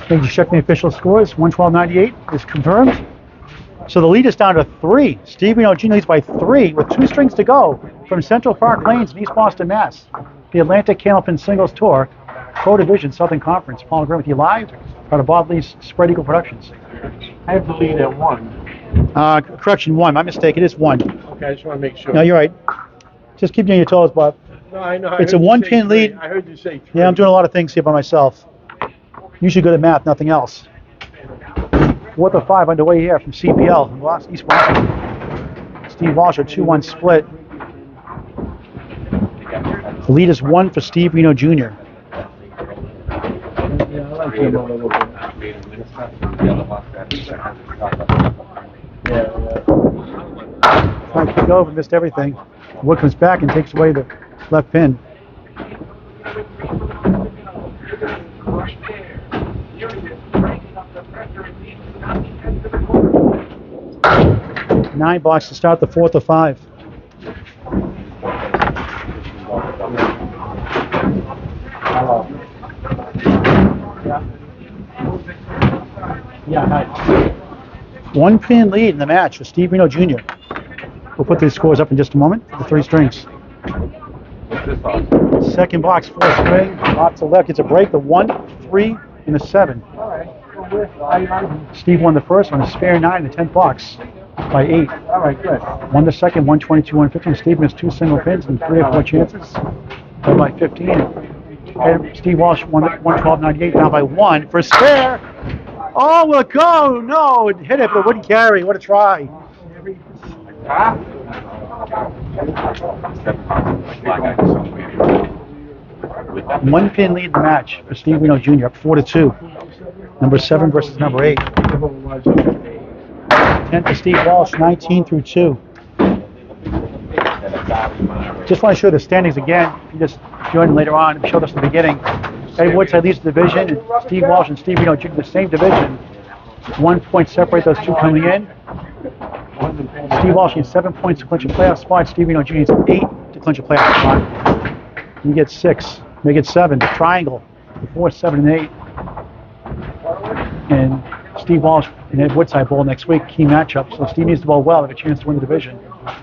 Thank you. Check the official scores. 112.98 is confirmed. So the lead is down to 3. Steve Renaud Jr. leads by 3 with 2 strings to go from Central Park Lanes in East Boston, Mass. The Atlantic Candlepin Singles Tour, Pro Division Southern Conference. Paul Green with you live, part of Bob Lee's Spread Eagle Productions. I have the lead at 1. Correction, 1. My mistake. It is 1. Okay, I just want to make sure. No, you're right. Just keep you on your toes, Bob. No, I know. It's a 1-pin lead. I heard you say 3. Yeah, I'm doing a lot of things here by myself. Usually good at math, nothing else. 4th of 5 underway here from CPL in East Boston. Steve Walsh, a 2-1 split. The lead is 1 for Steve Renaud Jr. Yeah, I like him a little bit. Trying to kick over, missed everything. Wood comes back and takes away the left pin. Nine blocks to start the 4th of 5. Yeah, nice. 1 pin lead in the match for Steve Renaud Jr. We'll put these scores up in just a moment for the 3 strings. Second box, 4 string, off to left, gets a break, the 1, 3, in the 7. All right. Steve won the first one, a spare 9 in the 10th box by 8. All right, good. Won the second, 122, 115. Steve missed 2 single pins and 3 or 4 chances. Led by 15. And Steve Walsh won 112.98, down by 1 for a spare. Oh, will it go? No, it hit it, but it wouldn't carry. What a try. One pin lead in the match for Steve Renaud Jr. up 4-2. Number 7 versus number 8. 10 to Steve Walsh, 19 through 2. Just want to show the standings again. If you just joined later on, we showed us the beginning. Ed Woodside leads the division, and Steve Walsh and Steve Renaud Jr. in the same division. 1 point separate those two coming in. Steve Walsh needs 7 points to clinch a playoff spot. Steve Renaud Jr. needs 8 to clinch a playoff spot. You get 6, make it 7. Triangle, 4, 7, and 8. And Steve Walsh and Ed Woodside bowl next week, key matchup. So Steve needs to bowl well, have a chance to win the division.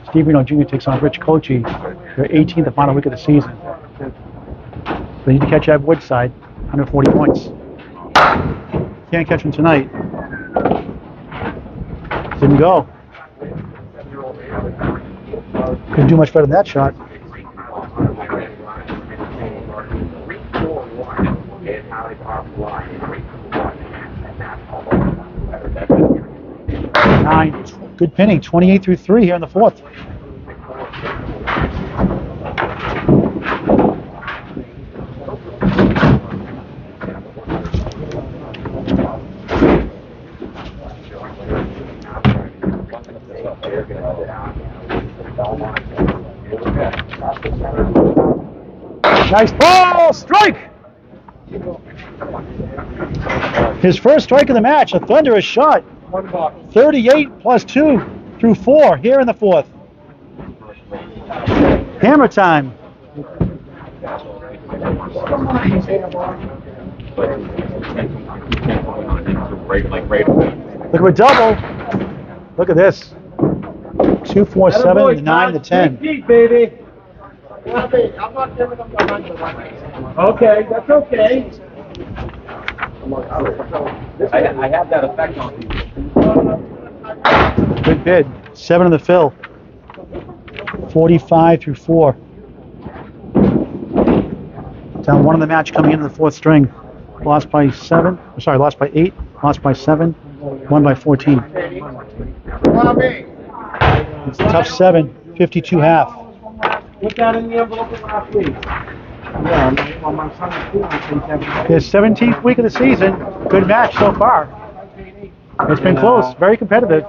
Steve Renaud Jr. takes on Rich Kochi, their 18th, the final week of the season. They need to catch Ed Woodside, 140 points. Can't catch him tonight. Didn't go. Couldn't do much better than that shot. Nine. Good pinning, 28 through 3 here in the 4th. Nice ball, strike! His first strike of the match, a thunderous shot. 38 plus 2 through 4 here in the 4th. Hammer time. Look at a double. Look at this. 2, 4, 7, the 9, the 10. Deep, baby. I'm not giving them the 100. Okay, that's okay. I have that effect on people. Good bid. 7 in the fill. 45 through 4. Down 1 in the match coming into the 4th string. Lost by 7. Sorry, lost by 8. Lost by 7. Won by 14. It's a tough 7. 52 half. Put that in the envelope last week. Yeah, on my son's school. His 17th week of the season. Good match so far. It's been close. Very competitive.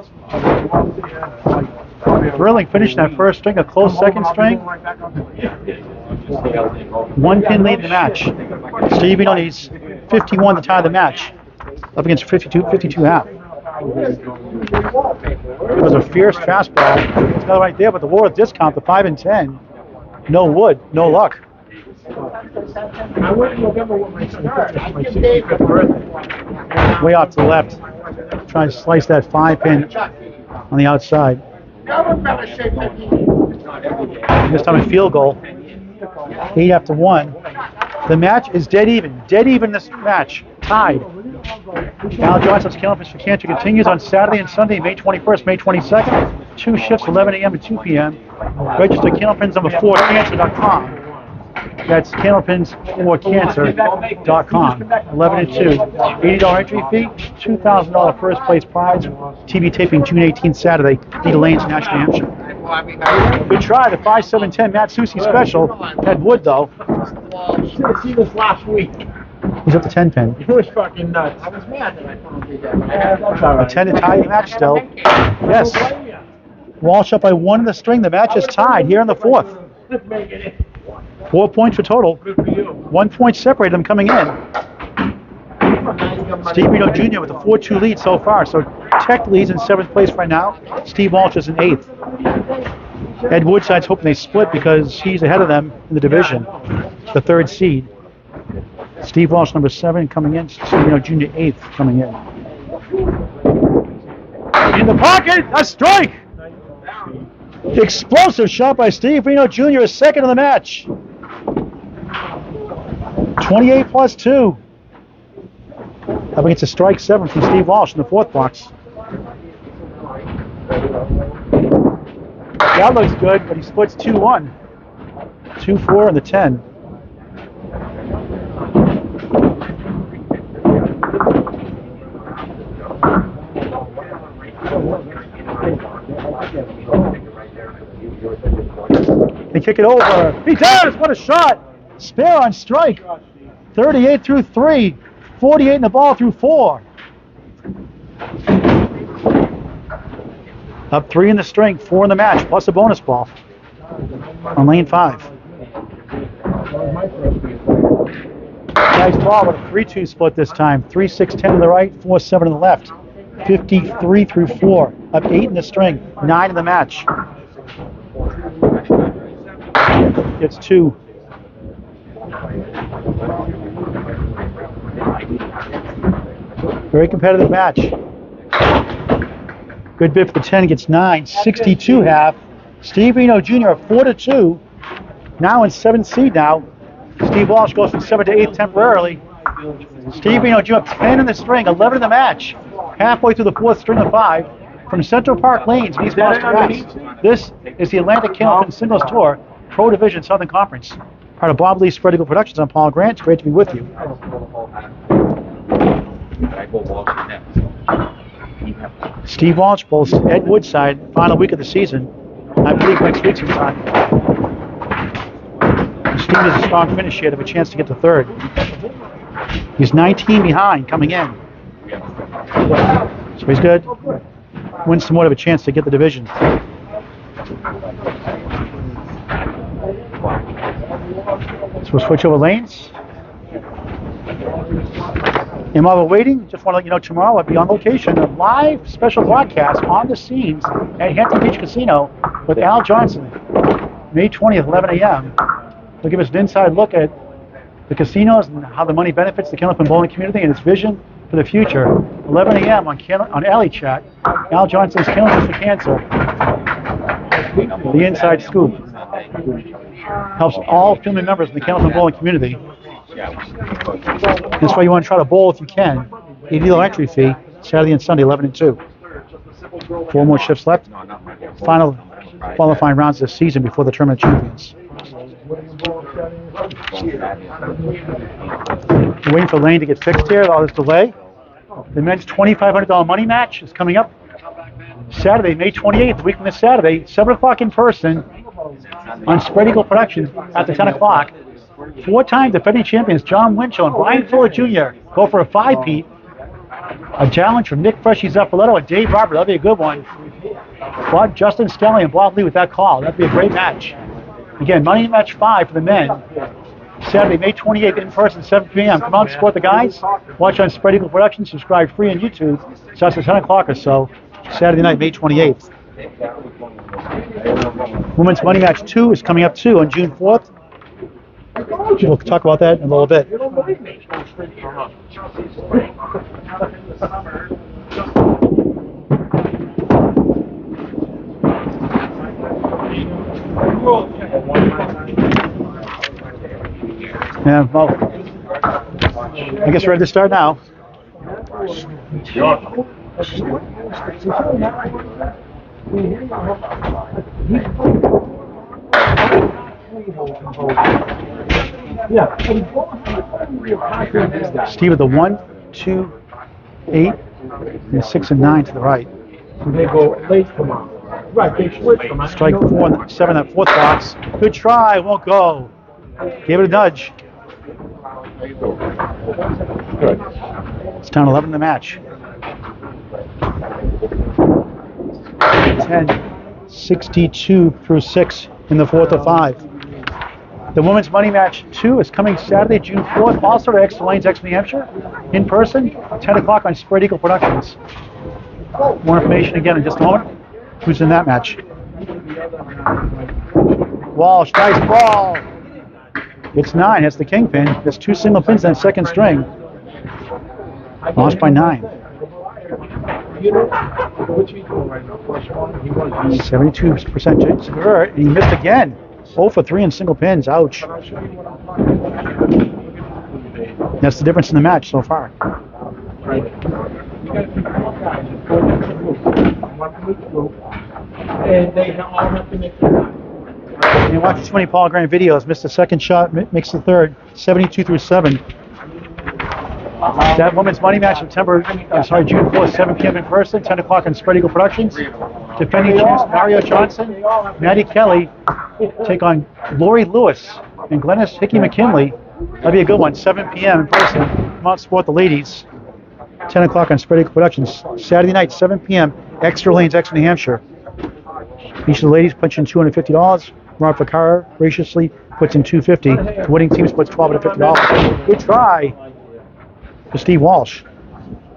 Burling finished that first string, a close second string. 1 pin lead in the match. Steve Renaud needs 51 to tie the match. Up against 52 half. It was a fierce fastball. It's not right there, but the World discount, the 5 and 10. No wood, no luck. I went in November with my son. My 65th birthday. Way off to the left. Trying to slice that 5 pin on the outside. This time a field goal. 8 after 1. The match is dead even. Dead even this match. Tied. Al Johnson's Candlepin for Cancer continues on Saturday and Sunday, May 21st, May 22nd. 2 shifts, 11 a.m. and 2 p.m. Register Candlepins number 4cancer.com. That's candlepins4cancer.com. 11 and 2. $80 entry fee, $2,000 first place prize. TV taping June 18th, Saturday, Leda Lanes, Nashville, New Hampshire. Good try, the 5-7-10 Matt Susi special. Had wood though. Should have seen this last week. He's up to 10 pin. It was fucking nuts. I was mad that I found you that. A 10 to tie the match still. Yes. Walsh up by 1 in the string. The match is tied here in the 4th. Let's make it. 4 points for total. Good for you. 1 point separated them coming in. Steve Renaud Jr. with a 4-2 lead so far. So technically he's in 7th place right now. Steve Walsh is in 8th. Ed Woodside's hoping they split because he's ahead of them in the division. The 3rd seed. Steve Walsh, number 7, coming in. Steve Renaud Jr., 8th, coming in. In the pocket, a strike! Explosive shot by Steve Renaud Jr., his 2nd of the match. 28 plus 2. Up against a strike 7 from Steve Walsh in the 4th box. That looks good, but he splits 2-1. 2-4 in the 10. They kick it over. He does! What a shot! Spare on strike. 38 through 3. 48 in the ball through 4. Up 3 in the string, 4 in the match, plus a bonus ball on lane 5. Nice ball with a 3-2 split this time. 3-6-10 to the right, 4-7 to the left. 53 through 4. Up 8 in the string, 9 in the match. Gets 2. Very competitive match. Good bid for the 10, gets 9. 62 half. Steve Renaud Jr. 4-2. Now in 7th seed now. Steve Walsh goes from 7 to 8 temporarily. Steve Renaud Jr. 10 in the string, 11 in the match. Halfway through the 4th string of 5. From Central Park Lanes, East Boston, Mass. This is the Atlantic Candlepin Singles Tour, Pro Division Southern Conference. Part of Bob Lee's Spread Eagle Productions. I'm Paul Grant. It's great to be with you. Steve Walsh bowls Ed Woodside, final week of the season. I believe next week sometime. Steve has a strong finish here to have a chance to get to 3rd. He's 19 behind coming in. So he's good. Wins some more of a chance to get the division. So we'll switch over lanes. And while we're waiting, just want to let you know tomorrow I'll be on location, a live special broadcast on the scenes at Hampton Beach Casino with Al Johnson, May 20th, 11 a.m. He'll give us an inside look at the casinos and how the money benefits the Candlepin bowling community and its vision for the future. 11 a.m. on Alley Chat. Al Johnson's Candlepin for Cancer. The inside scoop. Helps all family members in the Candlepin bowling community. That's why you want to try to bowl if you can. $80 entry fee, Saturday and Sunday, 11 and 2. 4 more shifts left. Final qualifying rounds this season before the Tournament of Champions. We're waiting for Lane to get fixed here, all this delay. The men's $2,500 money match is coming up Saturday, May 28th, a week from this Saturday, 7 o'clock in person on Spread Eagle Productions after 10 o'clock. 4-time defending champions John Winchell and Brian Fuller Jr. go for a 5-peat. A challenge from Nick Freshy Zaffaletto and Dave Barber. That'll be a good one. But Justin Stelly and Bob Lee with that call. That'd be a great match. Again, money match 5 for the men. Saturday, May 28th, in person, 7 p.m. Come out and support the guys. Watch on Spread Eagle Productions. Subscribe free on YouTube. Starts at 10 o'clock or so. Saturday night, May 28th. Women's Money Match 2 is coming up too on June 4th. We'll talk about that in a little bit. Yeah, well, I guess we're ready to start now. Steve with the 1, 2, 8, and 6 and 9 to the right. They go late tomorrow. Right, they switch them. Strike 4 and 7 at 4th box. Good try, won't go. Gave it a nudge. It's down 11 in the match. 10, 62 through 6 in the 4th of 5. The Women's Money Match 2 is coming Saturday, June 4th, also to Exeter Lanes, New Hampshire, in person, 10 o'clock on Spread Eagle Productions. More information again in just a moment. Who's in that match? Walsh, nice ball. It's 9, that's the kingpin. There's 2 single pins on second string. Lost by 9. 72% chance to convert, and he missed again. 0 for 3 in single pins. Ouch. That's the difference in the match so far. Right. You got to pick 4 guys and 4 different groups. One from each group. And they all have to make their line. You watch too many Paul Grant videos. Missed the second shot, makes the third. 72 through 7. That women's money match June 4th, 7 p.m. in person, 10 o'clock on Spread Eagle Productions. Defending champs Mario Johnson, Maddie Kelly take on Lori Lewis and Glennis Hickey McKinley. That'll be a good one. 7 p.m. in person. Come out, support the ladies. 10 o'clock on Spread Eagle Productions. Saturday night, 7 p.m. Exeter Lanes, Exeter, New Hampshire. Each of the ladies puts in $250. Rob Ficara graciously puts in $250. The winning team puts $1,250. Good try for Steve Walsh.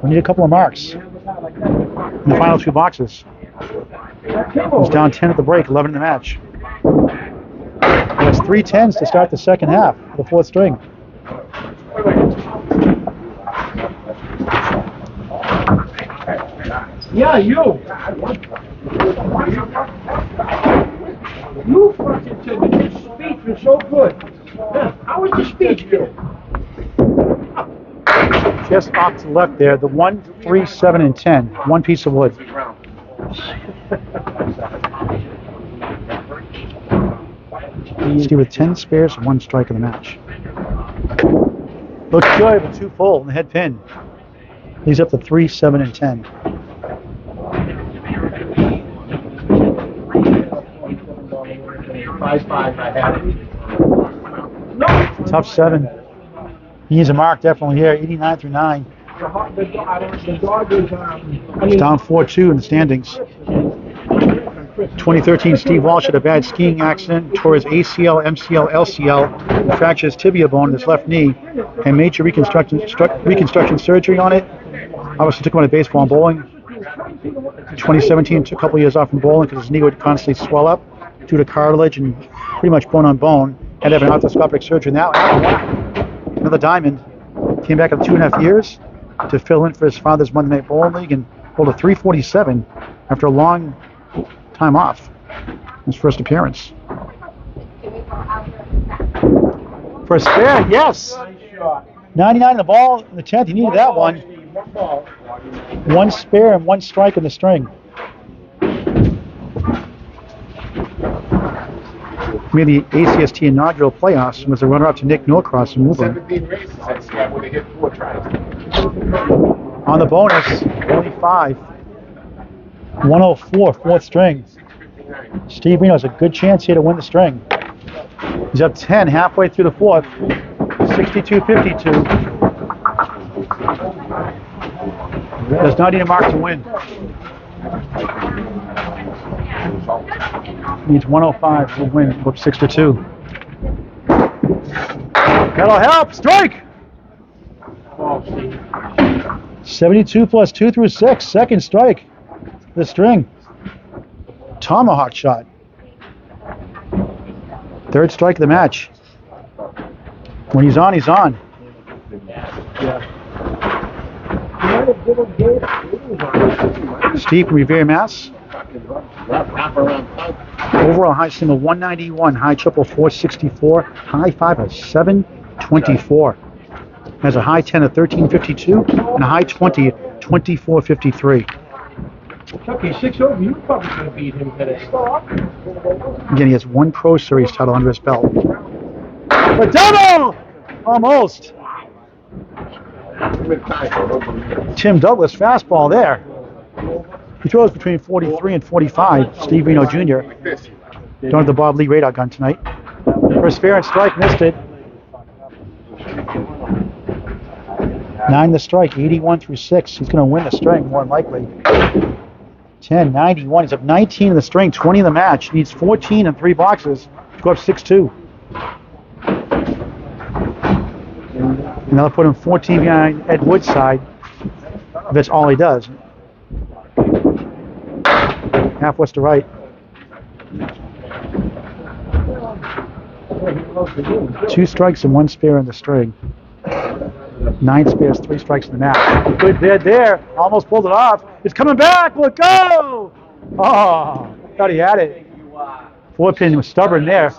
We need a couple of marks in the final 2 boxes. He's down 10 at the break, 11 in the match. That's 3 10s to start the second half of the 4th string. Yeah, you. You fucking said that your speech was so good. Yeah, how was your speech, you? Just off to the left there, the 1, 3, 7, and 10. One piece of wood. Steve with 10 spares, 1 strike in the match. Looks good with 2 full in the head pin. He's up to 3, 7, and 10. Five, I had it. Tough 7. He needs a mark definitely here, 89 through 9. The dog is, He's down 4-2 in the standings. 2013, Steve Walsh had a bad skiing accident, tore his ACL, MCL, LCL, fractured his tibia bone in his left knee, and major reconstruction surgery on it. Obviously took him out of baseball and bowling. 2017, took a couple years off from bowling because his knee would constantly swell up due to cartilage and pretty much bone on bone. Had to have an arthroscopic surgery. Now, another diamond. Came back in 2.5 years to fill in for his father's Monday Night Bowling League and pulled a 347 after a long time off. His first appearance. For a spare, yes. 99 in the ball in the 10th. He needed that one. 1 spare and 1 strike in the string. Made the ACST inaugural playoffs and was a runner-up to Nick Norcross and Woburn. 17 races at Scab where they hit 4 tries. On the bonus, only 5. 104, 4th string. Steve Reno has a good chance here to win the string. He's up 10 halfway through the 4th. 62-52. Does not need a mark to win. Needs 105 to win. Whoops, 6-2. That'll help. Strike. 72 plus 2 through 6. Second strike. The string. Tomahawk shot. 3rd strike of the match. When he's on, he's on. Steve from Revere, Mass. Overall high single 191, high triple 464, high 5 of 724. Has a high 10 of 1352 and a high 20 of 2453. Chucky, 6 over, you probably going to beat him today. Again, he has 1 Pro Series title under his belt. But double! Almost. Tim Douglas fastball there. He throws between 43 and 45. Steve Renaud Jr. Don't have the Bob Lee radar gun tonight. First fair and strike, missed it. 9 the strike, 81 through 6. He's going to win the string, more than likely. 10, 91. He's up 19 in the string, 20 in the match. Needs 14 in 3 boxes to go up 6-2. And that'll put him 14 behind Ed Wood's side. That's all he does. Half west to right. 2 strikes and 1 spare in the string. 9 spares, 3 strikes in the match. Good bid there. Almost pulled it off. It's coming back. Will it go? Oh, thought he had it. 4-pin was stubborn there.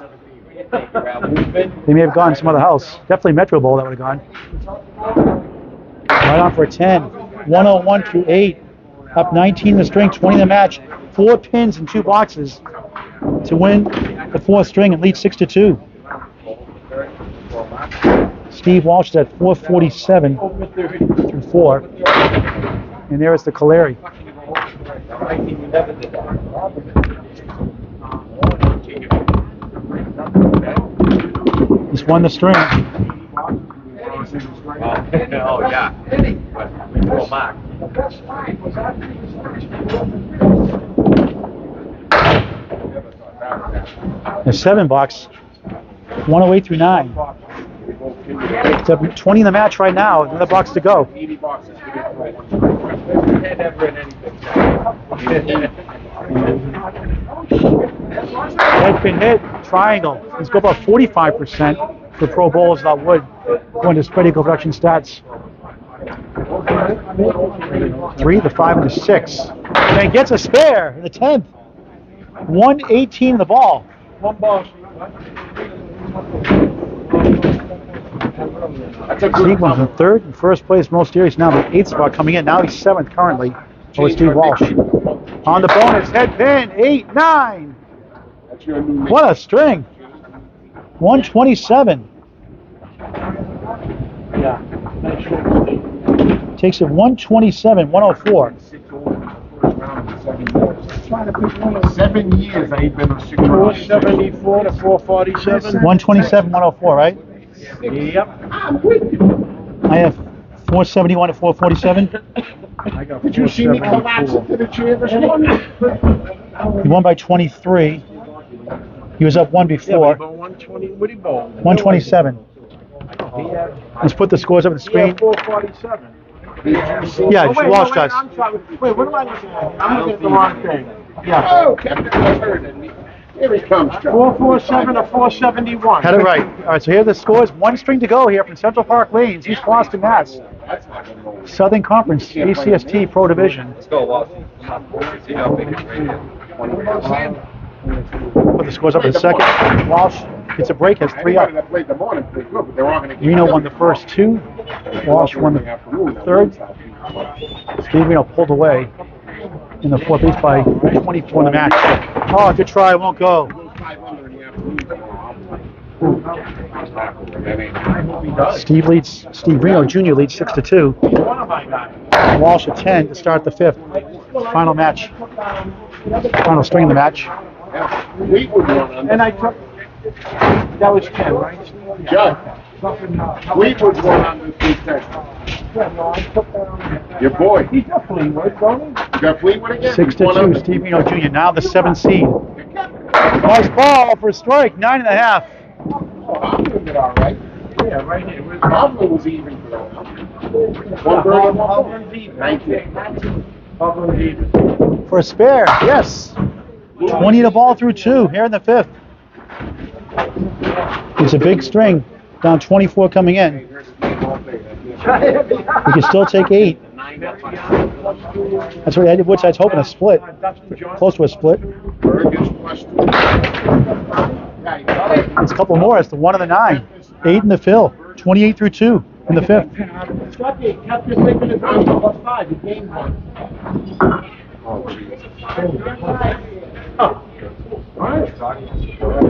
They may have gone some other house. Definitely Metro Bowl that would have gone. Right on for a 10. 101 through 8. Up 19 in the string, 20 in the match. 4 pins and 2 boxes to win the 4th string and lead 6-2. Steve Walsh is at 447 through 4. And there is the Caleri. He's won the string. Oh, yeah. Well, Mark. The 7 box, 108 through 9. It's up 20 in the match right now. Another box to go. Head pin hit, triangle. He's got about 45% for pro bowlers that would, according to spread eagle production stats. 3, the 5, and the 6. And gets a spare in the 10th. 118 in the ball. One ball. Steve was in 3rd and 1st place most years. Now the 8th spot coming in. Now he's 7th currently. Over Steve Walsh. On the bonus, head pin, 8, 9. What a string. 127. Takes it 127, 104. 7 years I've been a 474 to 447. 127, 104, right? Yep. I have 471 to 447. Did you see me collapse into the chair this morning? He won by 23. He was up 1 before. 120. What did he bowl? 127. Let's put the scores up on the screen. 447. Yeah, Walsh does. I'm sorry. Wait, what am I looking at? I'm looking at the wrong thing. Yeah. Oh, Captain, here he comes, John. 447 to 471. Had it right. All right, so here are the scores. 1 string to go here from Central Park Lanes, East Boston, Mass. Southern Conference, ACST Pro Division. Let's go, Walsh. See how big it's rated. Put the scores up in a second. Walsh gets a break, has 3 up. Reno won the first 2. Walsh won the 3rd. Steve Reno pulled away in the 4th, beats by 24 in the match. Oh, good try, won't go. Steve Reno Jr. leads 6-2. Walsh at 10 to start the 5th. Final match. Final string of the match. And I took, that was 10, right? John, Fleetwood's one on the 310. Your boy. He's got Fleetwood, don't he? You got Fleetwood again? 6-2, Steve Reno Jr. Now the 7th seed. Nice ball for a strike, 9.5. I'm doing it all right. Yeah, right here. Hovland was even for that. One bird, Hovland's even. 19. Hovland's even. For a spare, yes. 20 to ball through 2 here in the 5th. It's a big string, down 24 coming in. We can still take 8. That's what Eddie Woodside's hoping, a split. Close to a split. It's a couple more, it's the 1 and the 9. 8 in the fill, 28 through 2 in the 5th. Scotty kept your thinking it's on +5, you gained 1.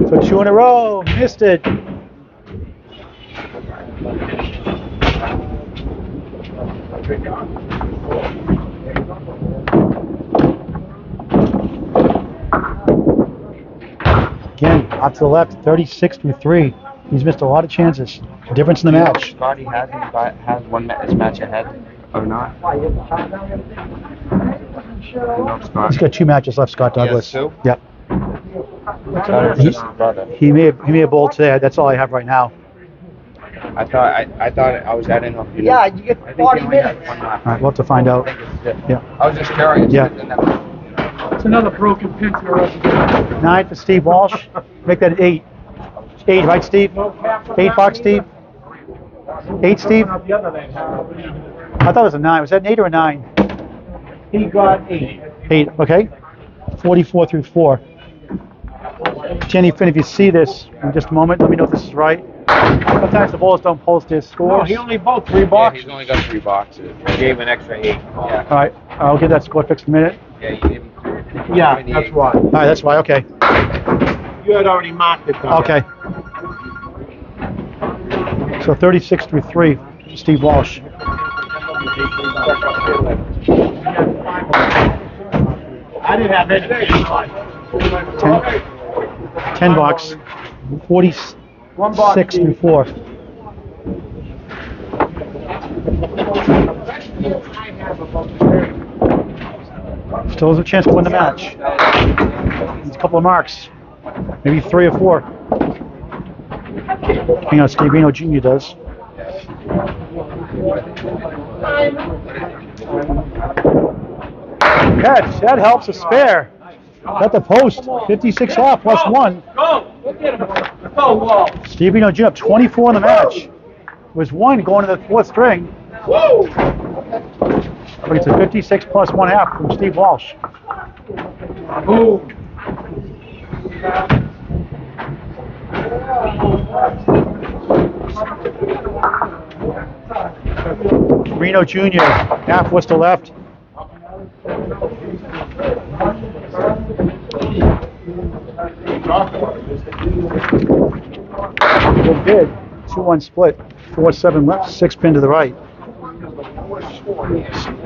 So 2 in a row, missed it. Again, out to the left, 36 through 3. He's missed a lot of chances. Difference in the match. Scotty has one his match ahead or not? He's got 2 matches left, Scott Douglas. He has 2? Yep. Brother. He may have bowled today. That's all I have right now. I thought I was adding up. Yeah, you get 40 minutes. All right, we'll have to find out. Yeah. I was just curious. Yeah. It's another broken pin to the reservoir. 9 for Steve Walsh. Make that 8. 8, right, Steve? 8 box, Steve? 8, Steve? I thought it was a 9. Was that an 8 or a 9? He got 8. 8, okay. 44 through 4. Jenny Finn, if you see this in just a moment, let me know if this is right. Sometimes the bowlers don't post their No, scores. he only bought 3 Yeah, boxes. he's only got 3 boxes. I gave an extra 8. Yeah. All right, I'll get that score fixed in a minute. Yeah, you gave him 2. Yeah, that's why. All right, that's why. Okay. You had already marked it down. Okay. So 36 through 3, Steve Walsh. I didn't have any. 10 bucks. 46 through 4. Still has a chance to win the match. Needs a couple of marks. Maybe 3 or 4. Depending on Steve Renaud Jr. does. That helps a spare. Got the post. 56 off plus 1. Go! Look at him. Go, Wall. Steve Renaud Jr. up 24 in the match. It was 1 going to the 4th string. Woo! But it's a 56 plus 1/2 from Steve Walsh. Boom. Renaud Jr. half whistle left. Good bid. 2-1 split. 4-7 left. 6 pin to the right.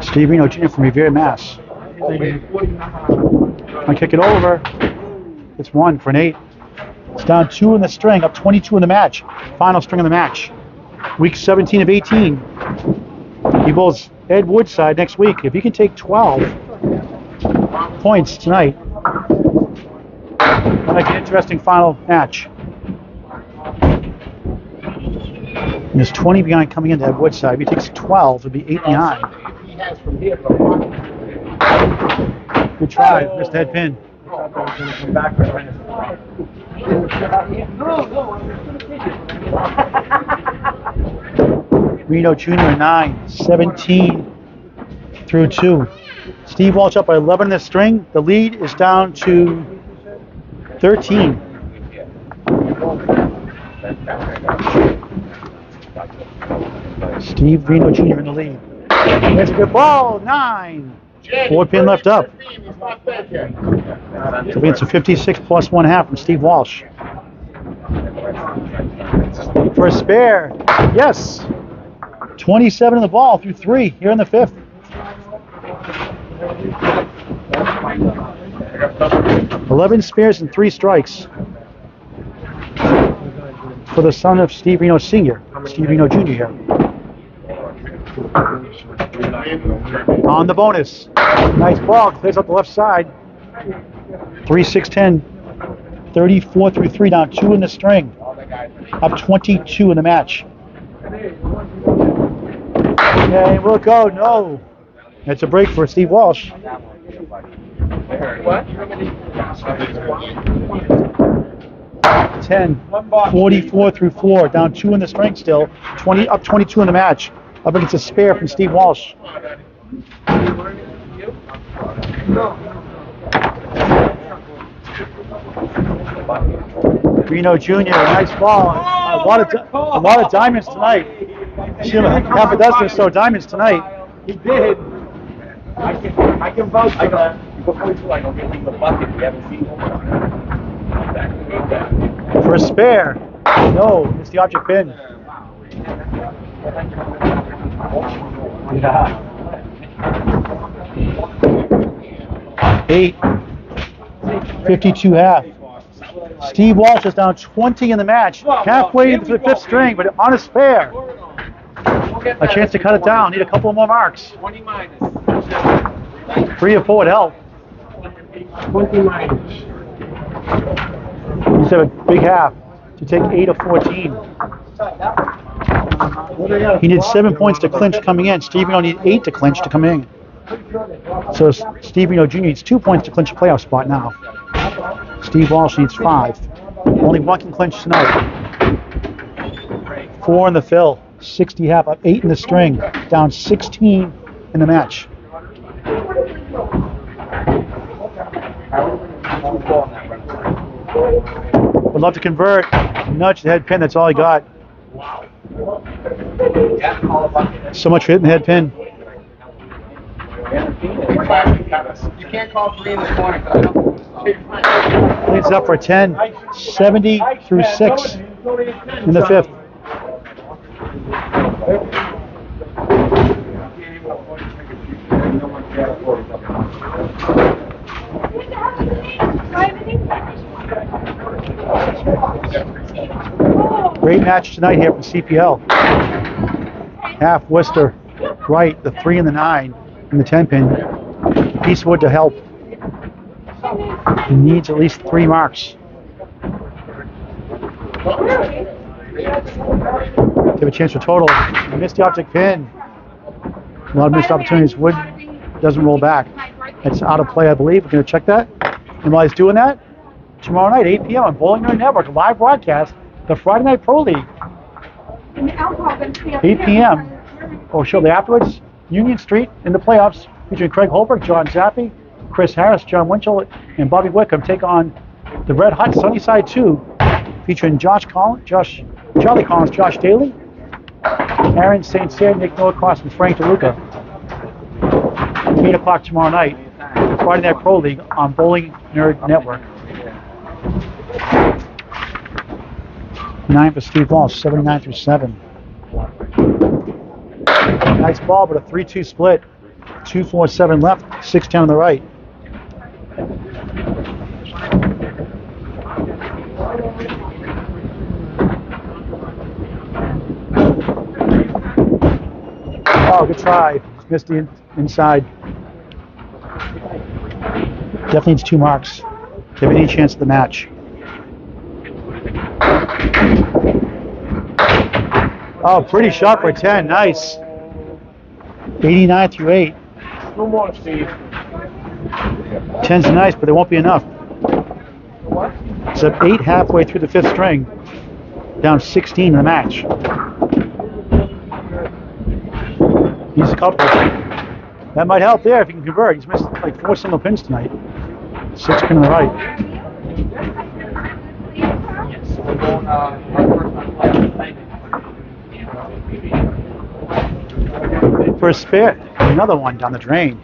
Steve Renaud Jr. from Revere, Mass. I kick it over. It's 1 for an 8. It's down 2 in the string, up 22 in the match. Final string of the match. Week 17 of 18. He bowls Ed Woodside next week. If he can take 12 points tonight, that'll make an interesting final match. And there's 20 behind coming into Ed Woodside. If he takes 12, it'll be 8 behind. Good try, missed the head pin. Renaud Jr. 9, 17 through 2. Steve Walsh up by 11 in the string. The lead is down to 13. Steve Renaud Jr. in the lead. That's a good ball, 9. 4 pin left up. So it's a 56 plus 1/2 from Steve Walsh. For a spare, yes. 27 in the ball through 3 here in the 5th. $11 spares and 3 strikes for the son of Steve Renaud Sr., Steve Renaud Jr. here. On the bonus. Nice ball, clears up the left side. 3-6-10. 34 through 3, down 2 in the string. Up 22 in the match. Okay, we'll go. No. That's a break for Steve Walsh. What? 10, 44 through 4, down 2 in the string still. 20 up 22 in the match. Up against a spare from Steve Walsh. Renaud Jr., nice ball. A lot of diamonds tonight. Half a dozen or so diamonds tonight. He did. I can vouch for that. Before you like, I'll give him the bucket. We haven't seen him. For a spare. No, it's the object pin. Yeah. 8. 52 half. Steve Walsh is down 20 in the match. Halfway into the 5th string, but on a spare. A chance to cut it down. Need a couple more marks. 20 minus. 3 or 4 would help. 20 minus. He's have a big half to take 8 or 14. He needs 7 points to clinch coming in. Steve Renaud needs 8 to clinch to come in. So Steve Renaud Jr. needs 2 points to clinch a playoff spot now. Steve Walsh needs 5. Only 1 can clinch tonight. 4 in the fill. 60 half, up 8 in the string. Down 16 in the match. Would love to convert. Nudge the head pin, that's all he got. So much for hitting the head pin. You can't call 3 in the morning. 'Cause I don't. Leads up for 10, 70 through 6 in the 5th. Great match tonight here from CPL. Half Worcester right, the 3 and the 9 and the 10 pin. Peacewood to help. He needs at least 3 marks. Give a chance for total. He missed the object pin. A lot of missed opportunities. Wood doesn't roll back. It's out of play, I believe. We're going to check that. And while he's doing that, tomorrow night, 8 p.m. on Bowling Green Network, live broadcast, the Friday Night Pro League. 8 p.m. or shortly afterwards, Union Street in the playoffs, featuring Craig Holbrook, John Zappi, Chris Harris, John Winchell, and Bobby Wickham take on the Red Hot Sunnyside 2, featuring Charlie Collins, Josh Daly, Aaron St. Cyr, Nick Norcross, and Frank DeLuca. 8 o'clock tomorrow night, the Friday Night Pro League on Bowling Nerd Network. 9 for Steve Walsh, 79 through 7. Nice ball, but a 3-2 split. 2-4-7 left, 6-10 on the right. Oh, good try. Just missed the inside. Definitely needs 2 marks. Give any chance of the match. Oh, pretty shot for 10. Nice. 89 through 8. 2 more, Steve. 10's nice, but it won't be enough. It's up 8 halfway through the 5th string. Down 16 in the match. He's a couple. That might help there if he can convert. He's missed like 4 single pins tonight. 6 pin on the right. For a spare, another one down the drain.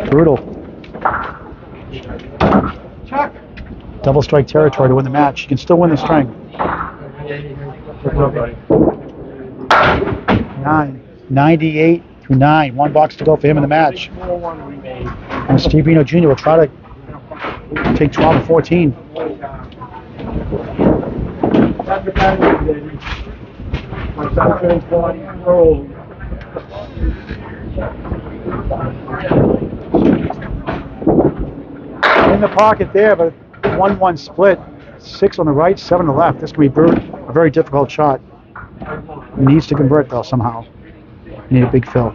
Brutal. Double strike territory to win the match. You can still win the string. 98 through 9. 1 box to go for him in the match. And Steve Renaud Jr. will try to take 12 and 14. In the pocket there, but 1-1 split. 6 on the right, 7 on the left. This can be a very difficult shot. He needs to convert though somehow. Need a big fill.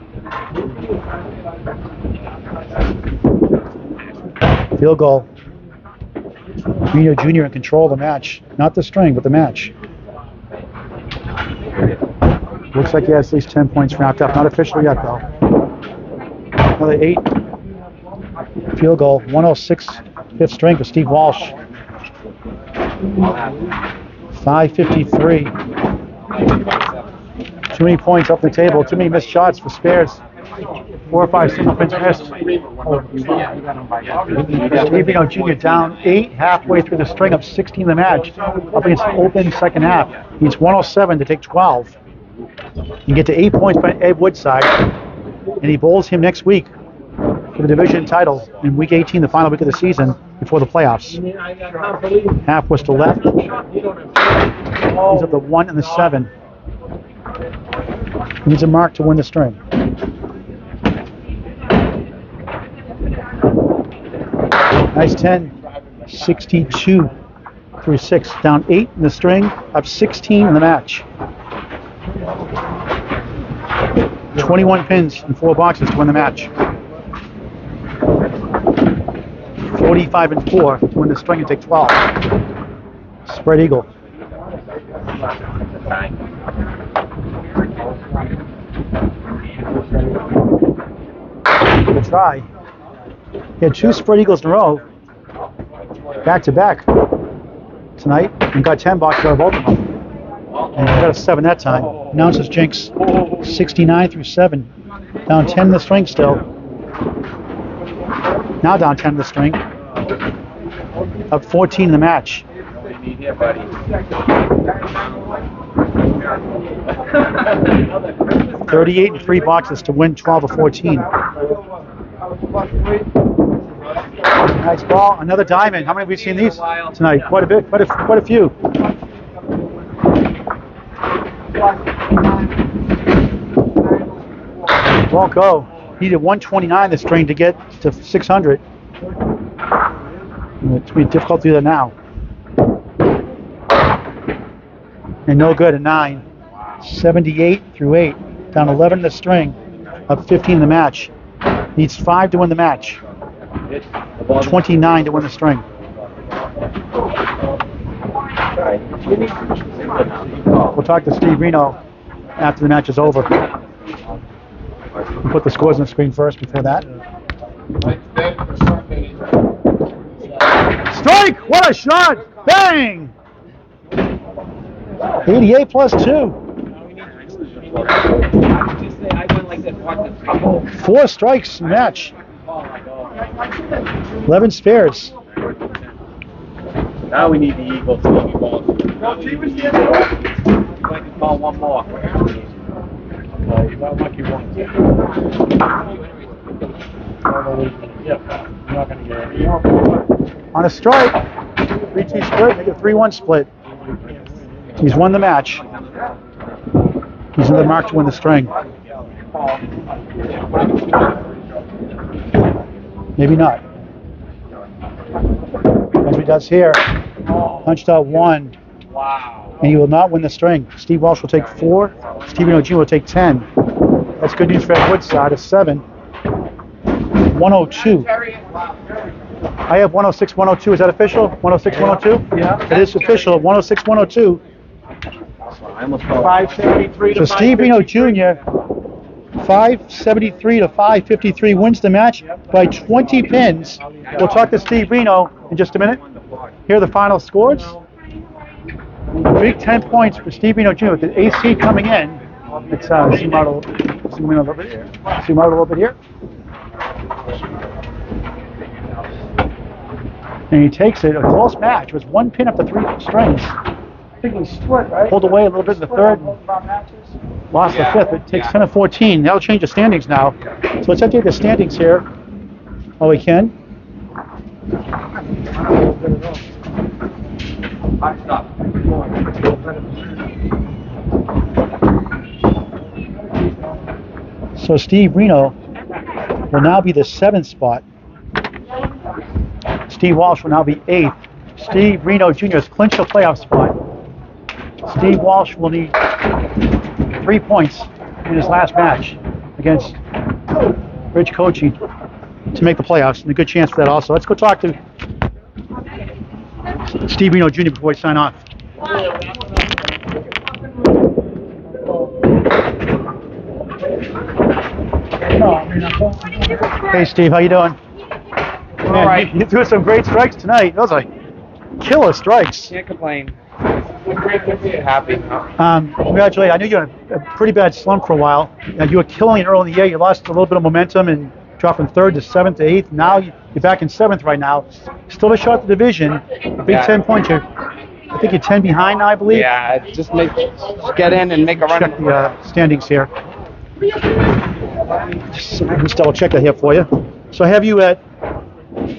Field goal. Renaud Jr. in control of the match. Not the string, but the match. Looks like he has at least 10 points wrapped up. Not official yet though. Another 8. Field goal. 106 5th string for Steve Walsh. 5:53. Too many points up the table. Too many missed shots for spares. 4 or 5 single pins missed. Steve Renaud Jr. down 8 halfway through the string, up 16 in the match. Up against an open second half. He needs 107 to take 12. You get to 8 points by Ed Woodside, and he bowls him next week for the division title in week 18, the final week of the season before the playoffs. Half was to left. He's up the 1 and the 7. He needs a mark to win the string. Nice 10. 62 through 6. Down 8 in the string, up 16 in the match. 21 pins and 4 boxes to win the match. 45 and 4 to win the string and take 12. Spread eagle. Good try. He had 2 spread eagles in a row, back to back tonight, and got 10 boxes out of both of them. And he got a 7 that time. Announces Jinx 69 through 7. Down 10 in the string still. Now down 10 in the string. Up 14 in the match. 38 and 3 boxes to win 12 or 14. Nice ball. Another diamond. How many have we seen these tonight? Quite a bit. Quite a few. Won't go. Needed 129 this string to get to 600. It's going to be difficult to do that now. And no good at 9. 78 through 8. Down 11 in the string. Up 15 in the match. Needs 5 to win the match. 29 to win the string. We'll talk to Steve Renaud after the match is over. We'll put the scores on the screen first before that. Strike! What a shot! Bang! 88 plus 2. 4 strikes match. 11 spares. Now we need the Eagles to be balls. I can call one more. You got lucky one. On a strike, 3-2 split, make it 3-1 split. He's won the match. He's in the mark to win the string. Maybe not. As he does here, punched out 1. Wow. And he will not win the string. Steve Walsh will take 4. Steve Renaud Jr. will take 10. That's good news for Ed Woodside. A 7. 102. I have 106, 102. Is that official? 106, 102? Yeah. It is official. 106, 102. 573 So to Steve Renaud Jr. 573 to 553 wins the match by 20 pins. We'll talk to Steve Renaud in just a minute. Here are the final scores. A big 10 points for Steve Renaud Jr. with the AC coming in. Let's zoom out a little bit here. Zoom out a little bit here. And he takes it, a close match. It was 1 pin up to 3 strings. I think we split, right? Pulled away a little bit in the third. Lost the 5th. It takes 10 and 14. That'll change the standings now. So let's update the standings here. Oh, we can? So Steve Renaud will now be the 7th spot. Steve Walsh will now be 8th. Steve Renaud Jr. has clinched the playoff spot. Steve Walsh will need 3 points in his last match against Rich Kochi to make the playoffs, and a good chance for that also. Let's go talk to Steve Renaud Jr. before we sign off. Hey Steve, how you doing? Man, All right. you threw some great strikes tonight. Those are killer strikes. Can't complain. Happy. Congratulations. I knew you were in a pretty bad slump for a while. You were killing it early in the year. You lost a little bit of momentum and dropped from 3rd to 7th to 8th. Now you're back in 7th right now. Still a shot at the division. Big 10 points. I think you're 10 behind now, I believe. Yeah, just get in and make a run. Check the standings here. Just double check that here for you. So I have you at,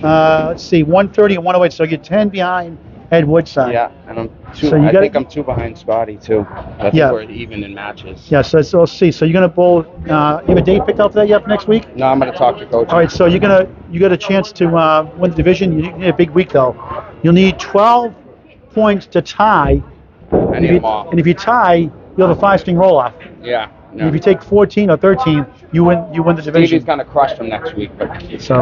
let's see, 130 and 108. So you're 10 behind Ed Woodside. Yeah, and I'm 2. So you I gotta- think I'm 2 behind Scotty too. I think we're even in matches. Yeah, so let's see. So you're gonna bowl. You have a date picked out for that yet for next week? No, I'm gonna talk to Coach. All right. So you got a chance to win the division. You need a big week though. You'll need 12 points to tie. I And need them all. if you tie, you'll have a 5-string roll-off. Yeah. If you take 14 or 13, you win the division. Stevie's gonna crush them next week. But So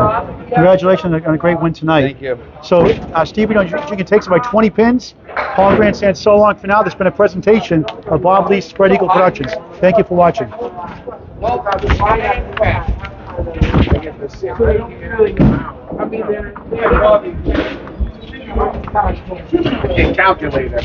congratulations on a great win tonight. thank you. So Steve, you can take by 20 pins. Paul Grant saying so long for now. There's been a presentation of Bob Lee's Spread Eagle Productions. Thank you for watching. Calculator.